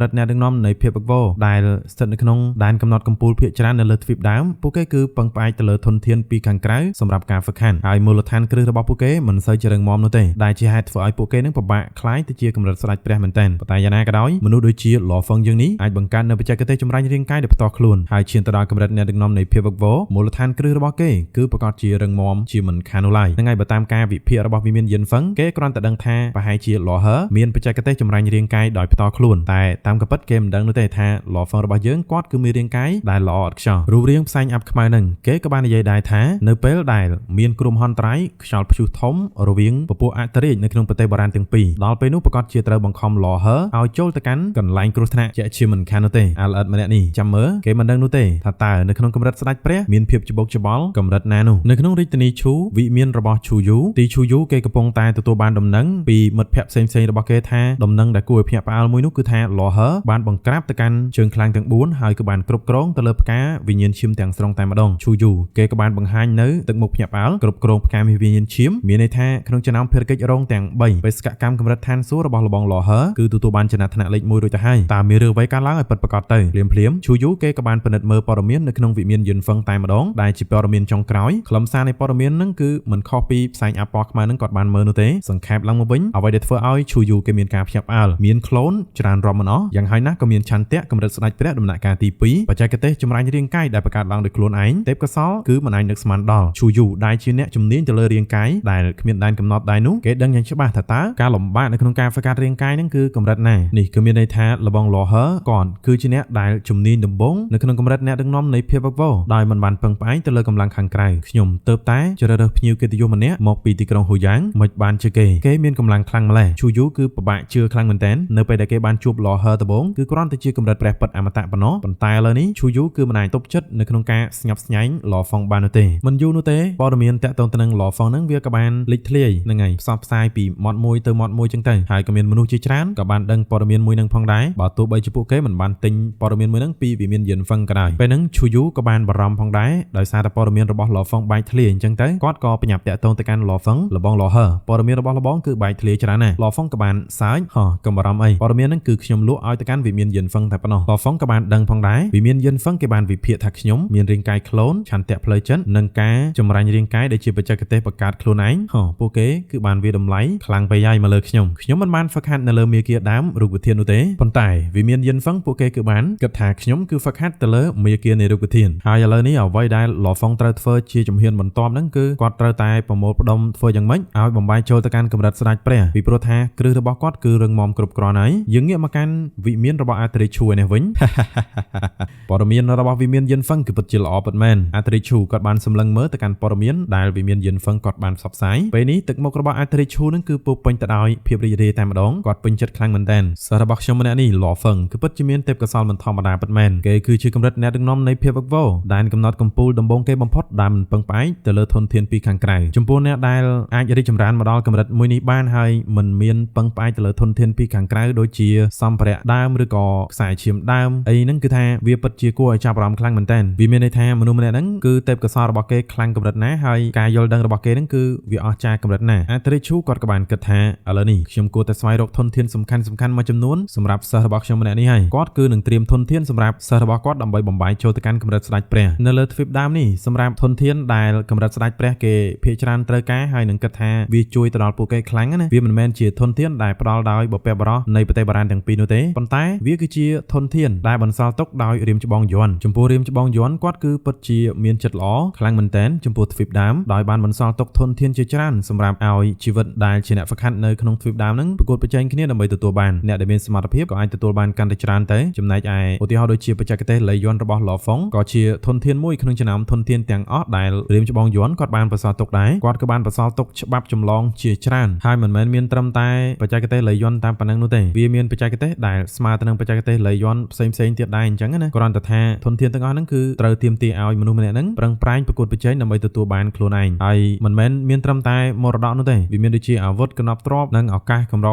្រិតអ្នកដឹកនាំនៃភាពវឹកវរដែលស្ថិតនៅក្នុងដែនកំណត់កម្ពូលភាគច្រើននៅលើទ្វីបដើមពួកគេគឺពឹងផ្អែកទៅលើធនធានពីខាងក្រៅសម្រាប់ការហ្វឹកហាត់ហើយមូលដ្ឋានគ្រឹះរបស់ពួកគេមិនសូវជារឹងមាំនោះទេដែលជាហេតុធ្វើឲ្យពួកគេនឹងពិបាកខ្លាយទៅជាកម្រិតស្ដេចព្រះមែនទែនប៉ុន្តែយ៉ាងណាក៏ដោយមនុស្សដូចជាឡហ្វុងយើងនេះអាចបង្កើតនូវបច្ចេកទេសចម្រាញ់រាងកាយដោយផ្ទាល់ខ្លួនហើយឈានទៅដល់កម្រិតអ្នកដឹកនាំនៃភាពវឹកវរមូលដ្ឋានគ្រឹះរបស់គេគឺប្រកាសជារឹងមាំជាមិនខាននោះឡើយហ្នឹងហើយបើតាមការវិភាគរបស់វិមានយិនហ្វឹងគេគ្រាន់តែដឹងថាប្រហែលជាឡហឺមានបច្ចេកទេសចម្រាញ់រាងកាយដោយផ្ទាល់ខ្លួនតែតាមកាពិតគេមិនដឹងនោះទេថាឡហ្វុងរបស់យើងគាត់គឺមានរាងកាយដែលល្អឥតខ្ចោះរូបរាងផ្សែងអាប់ខ្មៅហ្នឹងគេក៏បាននិយាយដែរថានៅពេលដែលមានគ្រោះមហន្តរាយខ្យល់ព្យុះធំរវាងពពួកអធិរាជនៅក្នុងប្រទេសបុរាណទាំងពីរដល់ពេលនោះប្រកាសជាត្រូវបង្ខំឡហឺឲ្យចូលទៅកាន់កន្លែងគ្រោះថ្នាក់ជាជាមិនខាននោះទេអាល្អិតម្នាក់នេះចាំមើលគេមិនដឹងនោះទេថាតើនៅក្នុងកម្រិតស្ដេចព្រះមានភាពច្បុកច្បល់កម្រិតណានោះនៅក្នុងរាជធានីឈូវិមានរបស់ឈូយូទីឈូយូគេកំពុងតែទទួលបានដំណឹងពីមិត្តភ័ក្តិផ្សេងៗរបស់គេថាដំណឹងដែលគួរឲ្យភ្ញាក់ផ្អើលមួយនោះគឺថាឡហឺបានបង្ក្រាបទៅកាន់ជើងខ្លាំងទាំង4ហើយក៏បានគ្រប់គ្រងទៅលើផ្កាវិញ្ញាណឈាមទាំងស្រុងតែម្ដងឈូយូគេក៏បានបង្ហាញនៅទឹកមុខភ្ញាក់ផ្អើលគ្រប់គ្រងផ្កាវិញ្ញាណឈាមមានន័យថាក្នុងចំណោមភារកិច្ចរងទាំង3បេសកកម្មកម្រិតឋានសួគ៌របស់លបងឡហឺគឺទទួលបានចំណាត់ថ្នាក់លេខ1រួចទៅហើយតើមានរឿងអ្វីកើតឡើងឲ្យពិតប្រាកដទៅភ្លាមឈូយូគេក៏បានពិនិត្យមើលព័ត៌មាននៅក្នុងវិមានយិនហ្វឹងតែម្ដងដែលជាព័ត៌មានចុងក្រោយខ្លឹមសារនៃព័ត៌មានហ្នឹងគឺមិនខុសពីផ្សែងអាប់ពណ៌ខ្មៅហ្នឹងគាត់បានមើលនោះទេសង្ខេបឡើងមកវិញអ្វីដែលធ្វើឲ្យឈូយូគេមានការភ្ញាក់ផ្អើលមានក្លូនច្រើនរាប់មិនអស់យ៉ាងហើយណាស់ក៏មានឆន្ទៈកម្រិតស្ដេចព្រះដំណាក់កាលទី2បច្ចេកទេសចម្រាញ់រាងកាយដែលបង្កើតឡើងដោយខ្លួនឯងទេពកោសល្យគឺមិនអាចនឹកស្មានដល់ឈូយូដែលជាអ្នកជំនាញទៅលើរាងកាយដែលគ្មានដែនកំណត់ដែរនោះគេដឹងយ៉ាងច្បាស់ថាតើការលំបាកនៅក្នុងការហ្វឹកហាត់រាងកាយហ្នឹងគឺកម្រិតណានេះគឺមានន័យថាលបងឡហឺគាត់គឺជាអ្នកដែលជំនាញដំបូងនៅក្នុងកម្រិតអ្នកដឹកនាំនៃភាពវឹកវរដោយមិនបានពឹងផ្អែកទៅលើកម្លាំងខាងក្រៅខ្ញុំទៅតែជ្រើសរើសភ្ញៀវកិត្តិយសម្នាក់មកពីទីក្រុងហ៊ូយ៉ាងមិនបានជាគេមានកម្លាំងខ្លាំងម្ល៉េះឈូយូគឺពិបាកជឿខ្លាំងមែនទែននៅពេលដែលគេបានជួបឡហឺដំបូងគឺគ្រាន់តែជាកម្រិតព្រះពិតអមតៈប៉ុណ្ណោះប៉ុន្តែឥឡូវនេះឈូយូគឺមិនអាចទប់ចិត្តនៅក្នុងការស្ញប់ស្ញែងឡហ្វុងបាននោះទេមិនយូរនោះទេព័ត៌មានតាក់ទងទៅនឹងឡហ្វុងហ្នឹងវាក៏បានលេចធ្លាយហ្នឹងហើយផ្សព្វផ្សាយពីមាត់មួយទៅមាត់មួយចឹងទៅហើយក៏មានមនុស្សជាច្រើនក៏បានដឹងព័ត៌មានមួយហ្នឹងផងដែរបើទោះបីជាពួកគេមិនបានទិញព័ត៌មានមួយហ្នឹងពីវិមានយិនហ្វឹងក៏ដោយពេលហ្នឹងឈូយូក៏បានបារម្ភផងដែរដោយសារតែព័ត៌មានរបស់ឡហ្វុងបែកធ្លាយអញ្ចឹងទៅគាត់ក៏បញ្ញាប់តាក់ទងទៅកាន់ឡហ្វុងលបងឡហឺព័ត៌មានរបស់លបងគឺបែកធ្លាយច្រើនណាស់ឡហ្វុងក៏បានសើចកុំបារម្ភអីព័ត៌មានហ្នឹងគឺខ្ញុំលក់ឲ្យទៅកាន់វិមានយិនហ្វឹងតែប៉ុណ្ណោះឡហ្វុងក៏បានដឹងផងដែរវិមានយិនហ្វឹងគេបានវិភាគថាខ្ញុំមានរាងកាយក្លូនឆន្ទៈផ្លូវចិត្តនិងការចម្រាញ់រាងកាយដែលជាបច្ចេកទេសបង្កើតខ្លួនឯងពួកគេគឺបានវាតម្លៃខ្លាំងពេកហើយមកលើខ្ញុំមិនបានហ្វឹកហាត់នៅលើមាគ៌ាដើមរូបវិធាននោះទេប៉ុន្តែវិមានយិនហ្វឹងពួកគេគឺបានគិតថាខ្ញុំគឺហ្វឹកហាត់ទៅលើមាគ៌ានៃរូបវិធានហើយឥឡូវនេះអ្វីដែលឡហ្វុងត្រូវធ្វើជាជំហានបន្ទាប់ហ្នឹងគឺគាត់ត្រូវតែប្រមូលផ្ដុំធ្វើយ៉ាងម៉េចឲ្យបំបែកចូលទៅកាន់កម្រិតស្ដេចព្រះពីព្រោះថាគ្រឹះរបស់គាត់គឺរឹងមាំគ្រប់គ្រាន់ហើយយើងងាកមកកាន់វិមានរបស់អាត្រិឈូនេះវិញព័ត៌មានរបស់វិមានយិនហ្វឹងគឺពិតជាល្អពិតមែនអាត្រិឈូគាត់បានសម្លឹងមើលទៅកាន់ព័ត៌មានដែលវិមានយិនហ្វឹងគាត់បានផ្សព្វផ្សាយពេលនេះទឹកមុខរបស់អាត្រិឈូនឹងគឺពោពេញទៅដោយភាពរីករាយតែម្ដងគាត់ពេញចិត្តខ្លាំងមែនទែនសិស្សរបស់ខ្ញុំម្នាក់នេះឡហ្វឹងគឺពិតជាមានទេពកោសល្យមិនធម្មតាពិតមែនគេគឺជាកម្រិតអ្នកដឹកនាំនៃភាពវឹកវរដែលកំណត់កម្ពូលដំបូងគេបំផុតដែលមិនពឹងផ្អែកទៅលើធនធានពីខាងក្រៅចំពោះអ្នកដែលអាចរីកចម្រើនមកដល់កម្រិតមួយនេះបានហើយមិនមានពឹងផ្អែកទៅលើធនធានពីខាងក្រៅដូចជាសម្ភារៈដើមឬក៏ខ្សែឈាមដើមអីហ្នឹងគឺថាវាពិតជាគួរឲ្យចាប់អារម្មណ៍ខ្លាំងមែនទែនវាមានន័យថាមនុស្សម្នាក់ហ្នឹងគឺទេពកោសល្យរបស់គេខ្លាំងកម្រិតណាហើយការយល់ដឹងរបស់គេហ្នឹងគឺវាអស្ចារ្យកម្រិតណាអាត្រិឈូគាត់ក៏បានគិតថាឥឡូវនេះខ្ញុំគួរតែស្វែងរកធនធានសំខាន់មួយចំនួនសម្រាប់សិស្សរបស់ខ្ញុំម្នាក់នេះហើយគាត់គឺនឹងត្រៀមធនធានសម្រាប់សិស្សរបស់គាត់ដើម្បីបំបែកចូលទៅកាន់កម្រិតស្ដេចព្រះនៅលើទ្វីបដើមនេះសម្រាប់ធនធានដែលកម្រិតស្ដេចព្រះគេភាគច្រើនត្រូវការហើយនឹងគិតថាវាជួយទៅដល់ពួកគេខ្លាំងណាវាមិនមែនជាធនធានដែលផ្ដល់ដោយបុព្វបុរសនៃប្រទេសបារាំងទាំងពីរនោះទេប៉ុន្តែវាគឺជាធនធានដែលបន្សល់ទុកដោយរាមច្បងយ័ន្តចំពោះរាមច្បងយ័ន្តគាត់គឺពិតជាមានចិត្តល្អខ្លាំងមែនទែនចំពោះទ្វីបដើមដោយបានបន្សល់ទុកធនធានជាច្រើនសម្រាប់ឲ្យជីវិតដែលជាអ្នកហ្វឹកហាត់នៅក្នុងទ្វីបដើមហ្នឹងប្រកួតប្រជែងគ្នាដើម្បីទទួលបានអ្នកដែលមានសមត្ថភាពក៏អាចទទួលបានកាន់តែច្រើនទៅចំណែកឯឧទាហរណ៍ដូចជាបច្ចេកទេសលៃយ័ន្តរបស់ឡហ្វុងក៏ជាធនធានមួយក្នុងចំណោមធនធានទាំងអស់ដែលរាមច្បងយ័ន្តគាត់បានបន្សល់ទុកដែរគាត់ក៏បានបន្សល់ទុកច្បាប់ចម្លងជាច្រើនហើយមិនមែនមានត្រឹមតែបច្ចេកទេសលៃយ័ន្តតាមប៉ុណ្ណឹងនោះទេវាមានបច្ចេកទេសដែលស្មើទៅនឹងបច្ចេកទេសលៃយ័ន្តផ្សេងទៀតដែរអញ្ចឹងណាគ្រាន់តែថាធនធានទាំងអស់ហ្នឹងគឺត្រូវទាមទារឲ្យមនុស្សម្នាក់ហ្នឹងប្រឹងប្រែងប្រកួតប្រជែងដើម្បីទទួលបានខ្លួនឯងហើយមិនមែនមានត្រឹមតែមរតកនោះទេវាមានដូចជាអាវុធកណ្ដប់ទ្រព្យនិងឱកាសកម្រ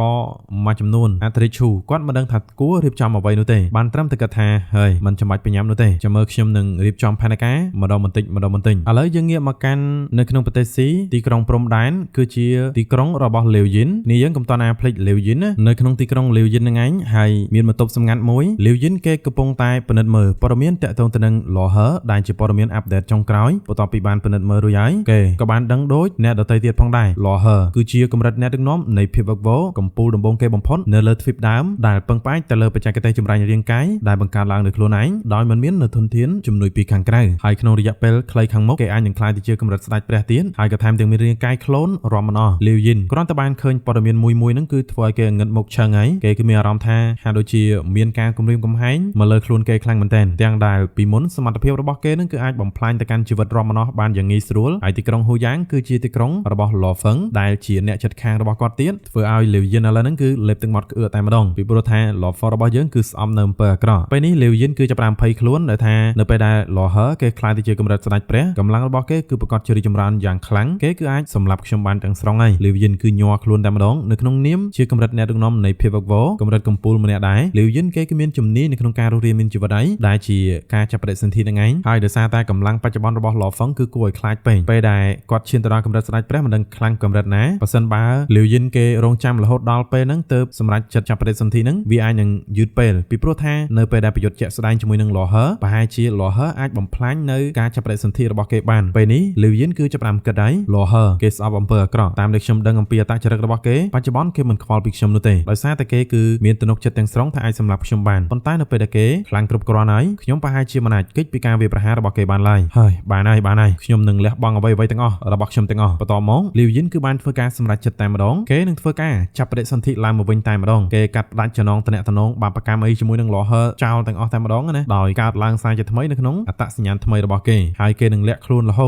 មួយចំនួនអាត្រិឈូគាត់មិនដឹងថាគួររៀបចំអ្វីនោះទេបានត្រឹមតែគិតថាហើយមិនចាំបាច់បញ្ញាប់នោះទេចាំមើលខ្ញុំនឹងរៀបចំផែនការម្ដងបន្តិចឥឡូវយើងងាកមកកាន់នៅ ក្នុងប្រទេសស៊ីទីក្រុងព្រំដែនគឺជាទីក្រុងរបស់លាវយិននេះយើងកុំតណាភ្លេចលាវយិននៅក្នុងទីក្រុងលាវយិនហ្នឹងឯងហើយមានបន្ទប់សម្ងាត់មួយលាវយិនគេកំពុងតែពិនិត្យមើលព័ត៌មានតាក់ទងទៅនឹង Loher ដែលជាព័ត៌មានអាប់ដេតចុងក្រោយបន្ទាប់ពីបានពិនិត្យមើលរួចហើយគេក៏បានដឹងដូចអ្នកដទៃទៀតផងដែរ Loher គឺជាកម្រិតអ្នកដឹកនាំនៃភាពវឹកវរកំពូលដំបូងគេបំផុតនៅលើទ្វីបដើមដែលពឹងផ្អែកទៅលើបច្ចេកទេសចម្រាញ់រាងកាយដែលបង្កើតឡើងដោយខ្លួនឯងដោយមិនមាននៅធនធានជំនួយពីខាងក្រៅហើយក្នុងរយៈពេលខ្លីខាងមុខគេអាចនឹងក្លាយទៅជាកម្រិតស្ដេចព្រះទៀតហើយក៏ថែមទាំងមានរាងកាយក្លូនរាប់មិនអស់លាវយិនគ្រាន់តែបានឃើញព័ត៌មានមួយហ្នឹងគឺធ្វើឲ្យគេងឹតមុខឆឹងហើយគេគឺមានអារម្មណ៍ថាហាក់ដូចជាមានការគំរាមកំហែងមកលើខ្លួនគេខ្លាំងមែនទែនទាំងដែលពីមុនសមត្ថភាពរបស់គេនឹងគឺអាចបំផ្លាញទៅកាន់ជីវិតរាប់មិនអស់បានយ៉ាងងាយស្រួលហើយទីក្រុងហ៊ូយ៉ាងគឺជាទីក្រុងរបស់ Lo Feng ដែលជាអ្នកជិតខាងរបស់គាត់ទៀតធ្វើឲ្យលាវយិនឥឡូវហ្នឹងគឺលេបទឹកមាត់ក្អឿតែម្ដងពីព្រោះថា Lo Feng របស់យើងគឺស្អំនៅអំពើអាក្រក់ពេលនេះលាវយិនគឺចាប់ផ្ដើមភ័យខ្លួនដែលថានៅពេលដែល Loher គេខ្លាយទៅជាកម្រិតស្ដេចព្រះកម្លាំងរបស់គេគឺប្រកាសជារីកចម្រើនយ៉ាងខ្លាំងគេគឺអាចសម្លាប់ខ្ញុំបានទាំងស្រុងហើយលាវយិនគឺញ័រខ្លួនតែម្ដងនៅក្នុងនាមជាកម្រិតអ្នកដឹកនាំនៃភាពវឹកវរកម្រិតកំពូលម្នាក់ដែរលាវយិនគេគឺមានជំនាញនៅក្នុងការរស់រានមានជីវិតហើយដែលជាការចាប់បដិសន្ធិនឹងឯងហើយដោយសារតែកម្លាំងបច្ចុប្បន្នរបស់ Lo Feng គឺគួរឲ្យខ្លាចពេកពេលដែលគាត់ឈានទៅដល់កម្រិតស្ដេចព្រះមិនដឹងខ្លាំងកម្រិតណាបើសិនបើលាវយិនគេរងចាំរហូតដល់ពេលហ្នឹងទើបសម្រាប់ចិត្តចាប់បដិសន្ធិហ្នឹងវាអាចនឹងយឺតពេលពីព្រោះថានៅពេលដែលប្រយុទ្ធជាក់ស្ដែងជាមួយនឹង Loher ប្រហែលជា Loher អាចបំផ្លាញនៅការចាប់បដិសន្ធិរបស់គេបានពេលនេះលាវយិនគឺចាប់ផ្ដើមគិតហើយ Loher គេស្អប់អំពើអាក្រក់តាមដែលខ្ញុំដឹងអំពីអត្តចរិតរបស់គេបច្ចុប្បន្នគេមិនខ្វល់ពីខ្ញុំនោះទេដោយសារតែគេគឺមានទំនុកចិត្តទាំងស្រុងថាអាចសម្លាប់ខ្ញុំបានប៉ុន្តែនៅពេលដែលគេខ្លាំងគ្រប់គ្រាន់ហើយខ្ញុំប្រហែលជាមិនអាចគេចពីការវាយប្រហាររបស់គេបានឡើយហើយបានហើយខ្ញុំនឹងលះបង់អ្វីៗទាំងអស់របស់ខ្ញុំទាំងអស់បន្តមកលាវយិនគឺបានធ្វើការសម្រេចចិត្តតែម្ដងគេនឹងធ្វើការចាប់បដិសន្ធិឡើងមកវិញតែម្ដងគេកាត់ផ្ដាច់ចំណងតំណងបាបកម្មអីជាមួយនឹង Loher ចោលទាំងអស់តែម្ដងណាដោយកើតឡើងសារជាថ្មីនៅក្នុងអត្តសញ្ញាណថ្មីរបស់គេហើយគេនឹងលាក់ខ្លួនរហ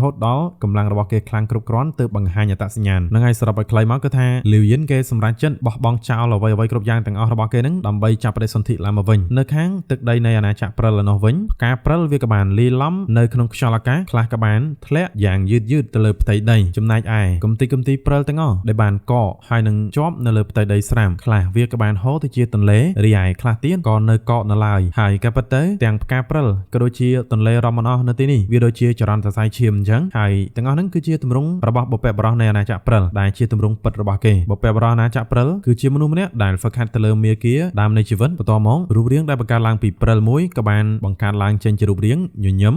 ូតដល់កម្លាំងរបស់គេខ្លាំងគ្រប់គ្រាន់ទើបបង្ហាញអត្តសញ្ញាណហ្នឹងហើយសរុបឲ្យខ្លីមកគឺថាលាវយិនគេសម្រេចចិត្តបោះបង់ចោលអ្វីៗគ្រប់យ៉ាងទាំងអស់របស់គេហ្នឹងដើម្បីចាប់បដិសន្ធិឡើងមកវិញនៅខាងទឹកដីនៃអាណាចក្រព្រិលឯនោះវិញផ្កាព្រិលវាក៏បានលាយឡំនៅក្នុងខ្យល់អាកាសខ្លះក៏បានធ្លាក់យ៉ាងយឺតទៅលើផ្ទៃដីចំណែកឯកំទីព្រិលទាំងអស់ដែលបានកកហើយនឹងជាប់នៅលើផ្ទៃដីស្រាមខ្លះវាក៏បានហូរទៅជាទន្លេរីឯខ្លះទៀតក៏នៅកកនៅឡើយហើយក៏ប៉ុន្តែទាំងផ្កាព្រិលក៏ដូចជាទន្លេរាប់មិនអស់នៅទីនេះវាដូចជាចរន្តសរសៃឈាមអញ្ចឹងហើយទាំងអស់ហ្នឹងគឺជាទម្រង់របស់បុព្វបុរសនៃអាណាចក្រព្រិលដែលជាទម្រង់ពិតរបស់គេបុព្វបុរសអាណាចក្រព្រិលគឺជាមនុស្សម្នាក់ដែលហ្វឹកហាត់ទៅលើមាគ៌ាដើមនៃជីវិតបន្តមករូបរាងដែលបង្កើតឡើងពីព្រិលមួយក៏បានបង្កើតឡើងចេញជារូបរាងញញឹម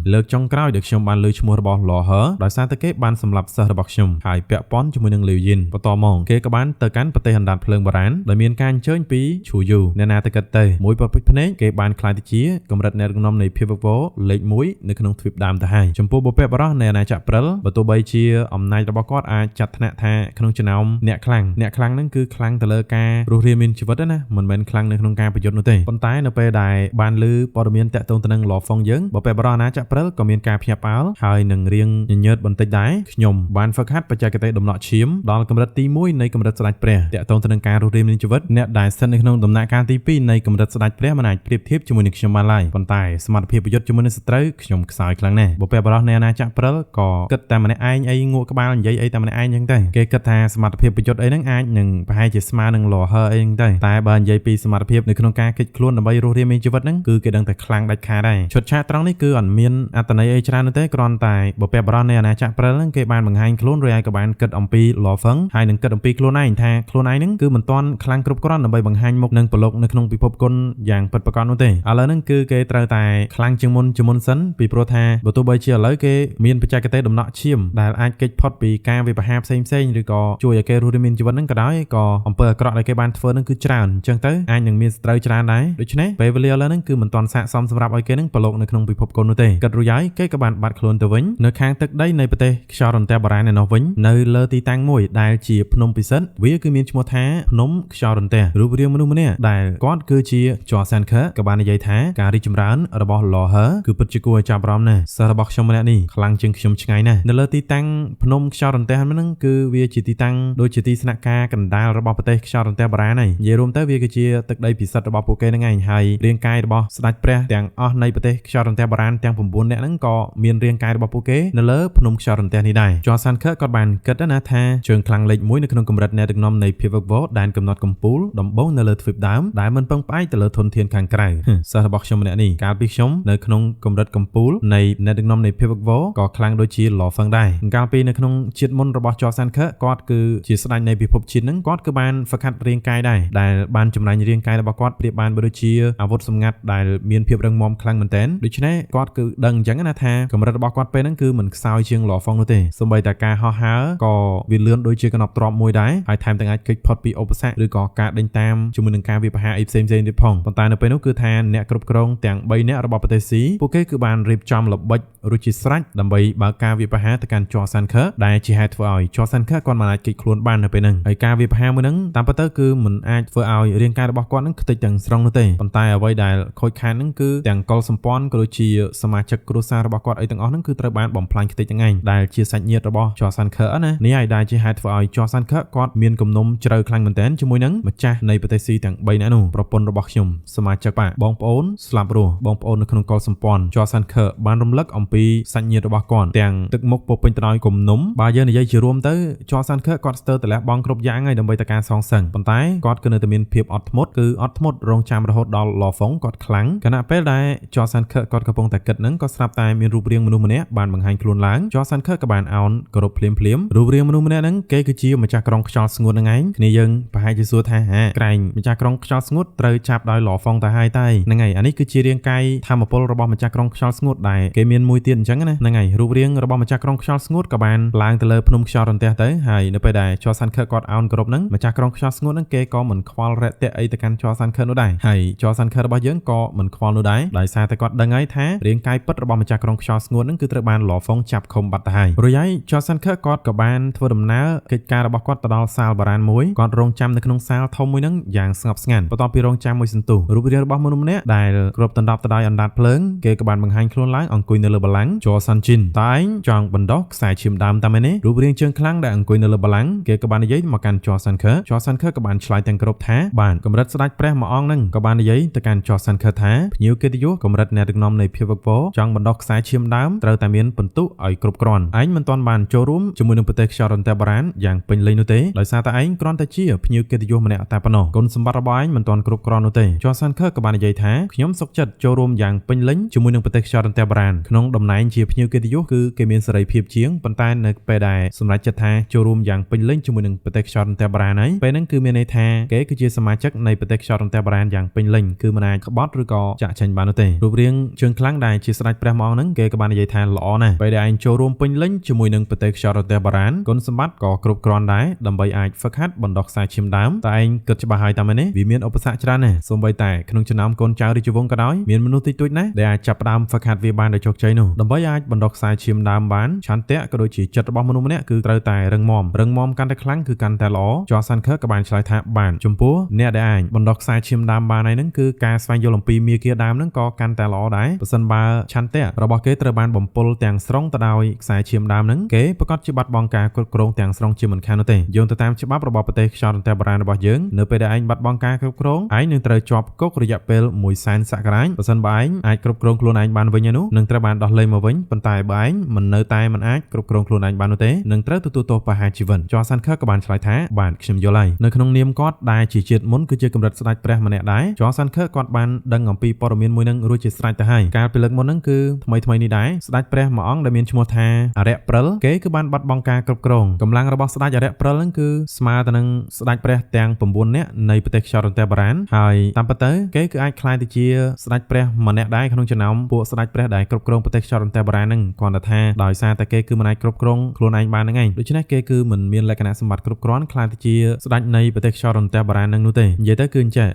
លើកចុងក្រោយដែលខ្ញុំបានលើឈ្មោះរបស់ Loher ដោយសារតែគេបានសម្លាប់សិស្សរបស់ខ្ញុំហើយពាក់ព័ន្ធជាមួយនឹងលាវយិនបន្តមកគេក៏បានទៅកាន់ប្រទេសអណ្ដាតភ្លើងបារាណដែលមានការអញ្ជើញពីឈូយូអ្នកណាទៅគិតទៅមួយប្រពុចភ្នែកគេបានខ្លាយទៅជាកម្រិតអ្នកដឹកនាំនៃភាពវឹកវរលេខ1នៅក្នុងទ្វីបដើមទៅហើយចំពោះបុព្វបុរសនៃអាណាចក្រព្រិលបើទោះបីជាអំណាចរបស់គាត់អាចចាត់ថ្នាក់ថាក្នុងចំណោមអ្នកខ្លាំងហ្នឹងគឺខ្លាំងទៅលើការរស់រានមានជីវិតណាមិនមែនខ្លាំងនៅក្នុងការប្រយុទ្ធនោះទេប៉ុន្តែនៅពេលដែលបានឮព័ត៌មានតាក់ទងទៅនឹង Lo Feng យើងបុព្វបុរសអាណាចក្រព្រិលក៏មានការភ្ញាក់ផ្អើលហើយនឹងរៀងញញើតបន្តិចដែរខ្ញុំបានហ្វឹកហាត់បច្ចេកទេសដំណក់ឈាមដល់កម្រិតទី1នៃកម្រិតស្ដេចព្រះតាក់ទងទៅនឹងការរស់រានមានជីវិតអ្នកដែលស្ថិតនៅក្នុងដំណាក់កាលទី2នៃកម្រិតស្ដេចព្រះមិនអាចប្រៀបធៀបជាមួយនឹងខ្ញុំបានឡើយប៉ុន្តែសមត្ថភាពប្រយុទ្ធជាមួយនឹងសត្រូវខ្ញុំខ្សោយខ្លាំងណាស់បុព្វបុរសនៃអាណាចក្រព្រិលក៏គិតតែម្នាក់ឯងអីងក់ក្បាលនិយាយអីតែម្នាក់ឯងអញ្ចឹងទៅគេគិតថាសមត្ថភាពប្រយុទ្ធអីហ្នឹងអាចនឹងប្រហែលជាស្មើនឹង Loher អីហ្នឹងទៅតែបើនិយាយពីសមត្ថភាពនៅក្នុងការគេចខ្លួនដើម្បីរស់រានមានជីវិតហ្នឹងគឺគេដឹងតែខ្លាំងដាច់ខាតដែរឈុតឆាកត្រង់នេះគឺអត់មានអត្ថន័យអីច្រើននោះទេគ្រាន់តែបុព្វបុរសនៃអាណាចក្រព្រិលហ្នឹងគេបានបង្ហាញខ្លួនរួចហើយក៏បានគិតអំពី Lo Feng ហើយនឹងគិតអំពីខ្លួនឯងថាខ្លួនឯងហ្នឹងគឺមិនទាន់ខ្លាំងគ្រប់គ្រាន់ដើម្បីបង្ហាញមុខនឹងប្រឡូកនៅក្នុងពិភពគុណយ៉ាងពិតប្រាកដនោះទេឥឡូវហ្នឹងគឺគេត្រូវតែខ្លាំងជាងមុនសិនពីព្រោះថាបើទោះបីជាឥឡូវគេមានបច្ចេកទេសដំណក់ឈាមដែលអាចគេចផុតពីការវាយប្រហារផ្សេងឬក៏ជួយឲ្យគេរស់រានមានជីវិតហ្នឹងក៏ដោយក៏អំពើអាក្រក់ដែលគេបានធ្វើហ្នឹងគឺច្រើនអញ្ចឹងទៅអាចនឹងមានសត្រូវច្រើនដែរដូច្នេះពេលវេលាឥឡូវហ្នឹងគឺមិនទាន់ស័ក្តិសមសម្រាប់ឲ្យគេហ្នឹងប្រឡូកនៅក្នុងពិភពគុណនោះទេគិតរួចហើយគេក៏បានបាត់ខ្លួនទៅវិញនៅខាងទឹកដីនៃប្រទេសខ្យល់រន្ទះបារាណឯនោះវិញនៅលើទីតាំងមួយដែលជាភ្នំពិសិដ្ឋវាគឺមានឈ្មោះថាភ្នំខ្យល់រន្ទះរូបរាងមនុស្សម្នាក់ដែលគាត់គឺជាច័រសានខឺក៏បាននិយាយថាការរីកចម្រើនរបស់ Loher គឺពិតជាគួរឲ្យចាប់អារម្មណ៍ណាស់សិស្សរបស់ខ្ញុំម្នាក់នេះខ្លាំងជាងខ្ញុំឆ្ងាយណាស់នៅលើទីតាំងភ្នំខ្យល់រន្ទះហ្នឹងគឺវាជាទីតាំងដូចជាទីស្នាក់ការកណ្ដាលរបស់ប្រទេសខ្យល់រន្ទះបារាណហើយនិយាយរួមទៅវាគឺជាទឹកដីពិសិដ្ឋរបស់ពួកគេហ្នឹងឯងហើយរាងកាយរបស់ស្ដេចព្រះទាំងអស់នៃប្រទេសខ្យល់រន្ទះបារាណទាំង9នាក់ហ្នឹងក៏មានរាងកាយរបស់ពួកគេនៅលើភ្នំខ្យល់រន្ទះនេះដែរច័រសានខឺគាត់បានគិតណាថាជើងខ្លាំងលេខ1នៅក្នុងកម្រិតអ្នកដឹកនាំនៃភាពវឹកវរដែលកំណត់កម្ពូលដំបូងនៅលើទ្វីបដើមដែលមិនពឹងផ្អែកទៅលើធនធានខាងក្រៅសិស្សរបស់ខ្ញុំម្នាក់នេះកាលពីខ្ញុំនៅក្នុងកម្រិតកម្ពូលនៃអ្នកដឹកនាំនៃភាពវឹកវរក៏ខ្ ខ្លាំងដូចជាឡហ្វឹងដែរកាលពីនៅក្នុងជាតិមុនរបស់ចរសានខឺគាត់គឺជាស្ដេចនៃពិភពជាតិហ្នឹងគាត់គឺបានហ្វឹកហាត់រាងកាយដែរដែលបានចម្រាញ់រាងកាយរបស់គាត់ប្រៀបបានដូចជាអាវុធសម្ងាត់ដែលមានភាពរឹងមាំខ្លាំងមែនទែនដូច្នេះគាត់គឺដឹងអញ្ចឹងណាថាកម្រិតរបស់គាត់ពេលហ្នឹងគឺមិនខ្សោយជាងឡហ្វឹងនោះទេសូម្បីតែការហោះហើរក៏វាលឿនដូចជាកណប់ទ្រាប់មួយដែរហើយថែមទាំងអាចគេចផុតពីឧបសគ្គឬក៏ការដេញតាមជាមួយនឹងការវាយប្រហារអីផ្សេងៗទៀតផងប៉ុន្តែនៅពេលនោះគឺថាអ្នកគ្រប់គ្រងទាំង3នាក់របស់ប្រទេសស៊ីពួកគេគឺបានរៀបចំល្បិចរួចជាស្រេចដើម្បីបើកការវាយប្រហារទៅកាន់ចរសានខឺដែលជាហេតុធ្វើឲ្យចរសានខឺគាត់មិនអាចគេចខ្លួនបាននៅពេលហ្នឹងហើយការវាយប្រហារមួយហ្នឹងតាមពិតទៅគឺមិនអាចធ្វើឲ្យរាងកាយរបស់គាត់ហ្នឹងខ្ទេចទាំងស្រុងនោះទេប៉ុន្តែអ្វីដែលខូចខាតហ្នឹងគឺទាំងកុលសម្ព័ន្ធក៏ដូចជាសមាជិកគ្រួសាររបស់គាត់អីទាំងអស់ហ្នឹងគឺត្រូវបានបំផ្លាញខ្ទេចទាំងឯងដែលជាសាច់ញាតិរបស់ចរសានខឺណានេះហើយដែលជាហេតុធ្វើឲ្យចរសានខឺគាត់មានគំនុំជ្រៅខ្លាំងមែនទែនជាមួយនឹងម្ចាស់នៃប្រទេសស៊ីទាំង3នាក់នោះប្រពន្ធរបស់ខ្ញុំសមាជិកបងប្អូនស្លាប់រស់បងប្អូននៅក្នុងកុលសម្ព័ន្ធចរសានខឺបានរំលឹកអំពីសាច់ញាតិរបស់គាត់ទាំងទឹកមុខពោពេញទៅដោយគំនុំបើយើងនិយាយជារួមទៅចរសានខឺគាត់ស្ទើរតែលះបង់គ្រប់យ៉ាងហើយដើម្បីតែការសងសឹងប៉ុន្តែគាត់គឺនៅតែមានភាពអត់ធ្មត់គឺអត់ធ្មត់រងចាំរហូតដល់ឡហ្វុងគាត់ខ្លាំងខណៈពេលដែលចរសានខឺគាត់កំពុងតែគិតហ្នឹងក៏ស្រាប់តែមានរូបរាងមនុស្សម្នាក់បានបង្ហាញខ្លួនឡើងចរសានខឺក៏បានអោនគោរពភ្លាមរូបរាងមនុស្សម្នាក់ហ្នឹងគេគឺជាម្ចាស់ក្រុងខ្យល់ស្ងួតហ្នឹងឯងគ្នាយើងប្រហែលជាសួរថាក្រែងម្ចាស់ក្រុងខ្យល់ស្ងួតត្រូវចាប់ដោយឡហ្វុងទៅហើយតែហ្នឹងហើយអានេះគឺជារាងកាយធម្មពលរបស់ម្ចាស់ក្រុងខ្យល់ស្ងួតដែលគេមានមួយទៀតអញ្ចឹងណាហ្នឹងហើយរូបរាងរបស់ម្ចាស់ក្រុងខ្យល់ស្ងួតក៏បានឡើងទៅលើភ្នំខ្យល់រន្ទះទៅហើយនៅពេលដែលចរសានខឺគាត់អោនគោរពហ្នឹងម្ចាស់ក្រុងខ្យល់ស្ងួតហ្នឹងគេក៏មិនខ្វល់រាក់ទាក់អីទៅកាន់ចរសានខឺនោះដែរហើយចរសានខឺរបស់យើងក៏មិនខ្វល់នោះដែរដោយសារតែគាត់ដឹងហើយថារាងកាយពិតរបស់ម្ចាស់ក្រុងខ្យល់ស្ងួតហ្នឹងគឺត្រូវបានឡហ្វុងចាប់ឃុំបាត់ទៅហើយរួចហើយចរសានខឺគាត់ក៏បានធ្វើដំណើរកិច្ចការរបស់គាត់ទៅដល់សាលបារានមួយគាត់រងចាំនៅក្នុងសាលធំមួយហ្នឹងយ៉ាងស្ងប់ស្ងាត់បន្ទាប់ពីរងចាំមួយសន្ទុះរូបរាងរបស់មនុស្សម្នាក់ដែលគ្របដណ្ដប់ទៅដោយអណ្ដាតភ្លើងគេក៏បានបង្ហាញខ្លួនឡើងអង្គុយនៅលើបល្ល័ង្កចរសានជីនតែឯងចង់បណ្ដោះខ្សែឈាមដើមតាមនេះរូបរាងជើងខ្លាំងដែលអង្គុយនៅលើបល្ល័ង្កគេក៏បាននិយាយមកកាន់ចរសានខឺក៏បានឆ្លើយទាំងគ្រប់ថាបានកម្រិតស្ដេចព្រះមួយអង្គហ្នឹងក៏បាននិយាយទៅកាន់ចរសានខឺថាភ្ញៀវកិត្តិយសកម្រិតអ្នកដឹកនាំនៃភាពវឹកវរចង់បណ្ដោះខ្សែឈាមដើមត្រូវតែមានពិន្ទុឲ្យគ្រប់គ្រាន់ឯងមិនទាន់បានចូលរួមជាមួយនឹងប្រទេសខ្យល់រន្ទះបារានយ៉ាងពេញលេញនោះទេដោយសារតែឯងគ្រាន់តែជាភ្ញៀវកិត្តិយសម្នាក់តែប៉ុណ្ណោះគុណសម្បត្តិរបស់ឯងមិនទាន់គ្រប់គ្រាន់នោះទេចរសានខឺក៏បាននិយាយថាខ្ញុំសុខចិត្តចូលរួមយ៉ាងពេញលេញជាមួយនឹងប្រទេសខ្យល់រន្ទះបារានក្នុងតំណែងជាភ្ញៀវកិត្តិយសគឺគេមានសេរីភាពជាងប៉ុន្តែនៅពេលដែលសម្រេចចិត្តថាចូលរួមយ៉ាងពេញលេញជាមួយនឹងប្រទេសខ្យល់រន្ទះបារានហើយពេលហ្នឹងគឺមានន័យថាគេគឺជាសមាជិកនៃប្រទេសខ្យល់រន្ទះបារានយ៉ាងពេញលេញគឺមិនអាចក្បត់ឬក៏ចាក់ចេញបាននោះទេរូបរាងជើងខ្លាំងដែលជាស្ដេចព្រះមួយអង្គហ្នឹងគេក៏បាននិយាយថាល្អណាស់ពេលដែលឯងចូលរួមពេញលេញជាមួយនឹងប្រទេសខ្យល់រន្ទះបារានគុណសម្បត្តិក៏គ្រប់គ្រាន់ដែរដើម្បីអាចហ្វឹកហាត់បណ្ដោះខ្សែឈាមដើមតែឯងគិតច្បាស់ហើយតាមនេះវាមានឧបសគ្គច្រើនណាស់សូម្បីតែក្នុងចំណោមកូនចៅរាជវង្សក៏ដោយមានមនុស្សតិចតួចណាស់ដែលអាចចាប់ផ្ដើមហ្វឹកហាត់វាបានដោយជោគជ័យនោះដើម្បីអាចបណ្ដោះខ្សែឈាមដើមបានឆន្ទៈក៏ដូចជាចិត្តរបស់មនុស្សម្នាក់គឺត្រូវតែរឹងមាំកាន់តែខ្លាំងគឺកាន់តែល្អចរសានខឺក៏បានឆ្លើយថាបានចំពោះអ្នកដែលអាចបណ្ដោះខ្សែឈាមដើមបានហើយហ្នឹងគឺការស្វែងយល់អំពីមាគ៌ាដើមហ្នឹងក៏កាន់តែល្អដែរបើសិនបើឆន្ទៈរបស់គេត្រូវបានបំពុលទាំងស្រុងទៅដោយខ្សែឈាមដើមហ្នឹងគេប្រកាសជាបាត់បង់ការគ្រប់គ្រងទាំងស្រុងជាមិនខាននោះទេយោងទៅតាមច្បាប់របស់ប្រទេសខ្យល់រន្ទះបារានរបស់យើងនៅពេលដែលឯងបាត់បង់ការគ្រប់គ្រងឯងនឹងត្រូវជាប់គុករយៈពេល100,000 សករាជបើសិនបើឯងអាចគ្រប់គ្រងខ្លួនឯងបានវិញនោះនឹងត្រូវបានដោះលែងមកវិញប៉ុន្តែបើឯងមិននៅតែមិនអាចគ្រប់គ្រងខ្លួនឯងបាននោះទេនឹងត្រូវទទួលទោសប្រហារជីវិតចរសានខឺក៏បានឆ្លើយថាបានខ្ញុំយល់ហើយនៅក្នុងនាមគាត់ដែលជាជាតិមុនគឺជាកម្រិតស្ដេចព្រះម្នាក់ដែរចរសានខឺគាត់បានដឹងអំពីព័ត៌មានមួយនឹងរួចជាស្រេចទៅហើយកាលពីលើកមុនហ្នឹងគឺថ្មីនេះដែរស្ដេចព្រះមួយអង្គដែលមានឈ្មោះថាអរិយព្រិលគេគឺបានបាត់បង់ការគ្រប់គ្រងកម្លាំងរបស់ស្ដេចអរិយព្រិលហ្នឹងគឺស្មើទៅនឹងស្ដេចព្រះទាំង9នាក់នៃប្រទេសខ្យល់រន្ទះបារានហើយតាមពិតទៅគេគឺអាចក្លាយទៅជាស្ដេចព្រះម្នាក់ដែរក្នុងចំណោមពួកស្ដេចព្រះដែលគ្រប់គ្រងប្រទេសខ្យល់រន្ទះបារានហ្នឹងគ្រាន់តែថាដោយសារតែគេគឺមិនអាចគ្រប់គ្រងខ្លួនឯងបានហ្នឹងឯងដូច្នេះគេគឺមិនមានលក្ខណៈសម្បត្តិគ្រប់គ្រាន់ក្លាយទៅជាស្ដេចនៃប្រទេសខ្យល់រន្ទះបារានហ្នឹងនោះទេនិយាយទៅគឺអញ្ចឹង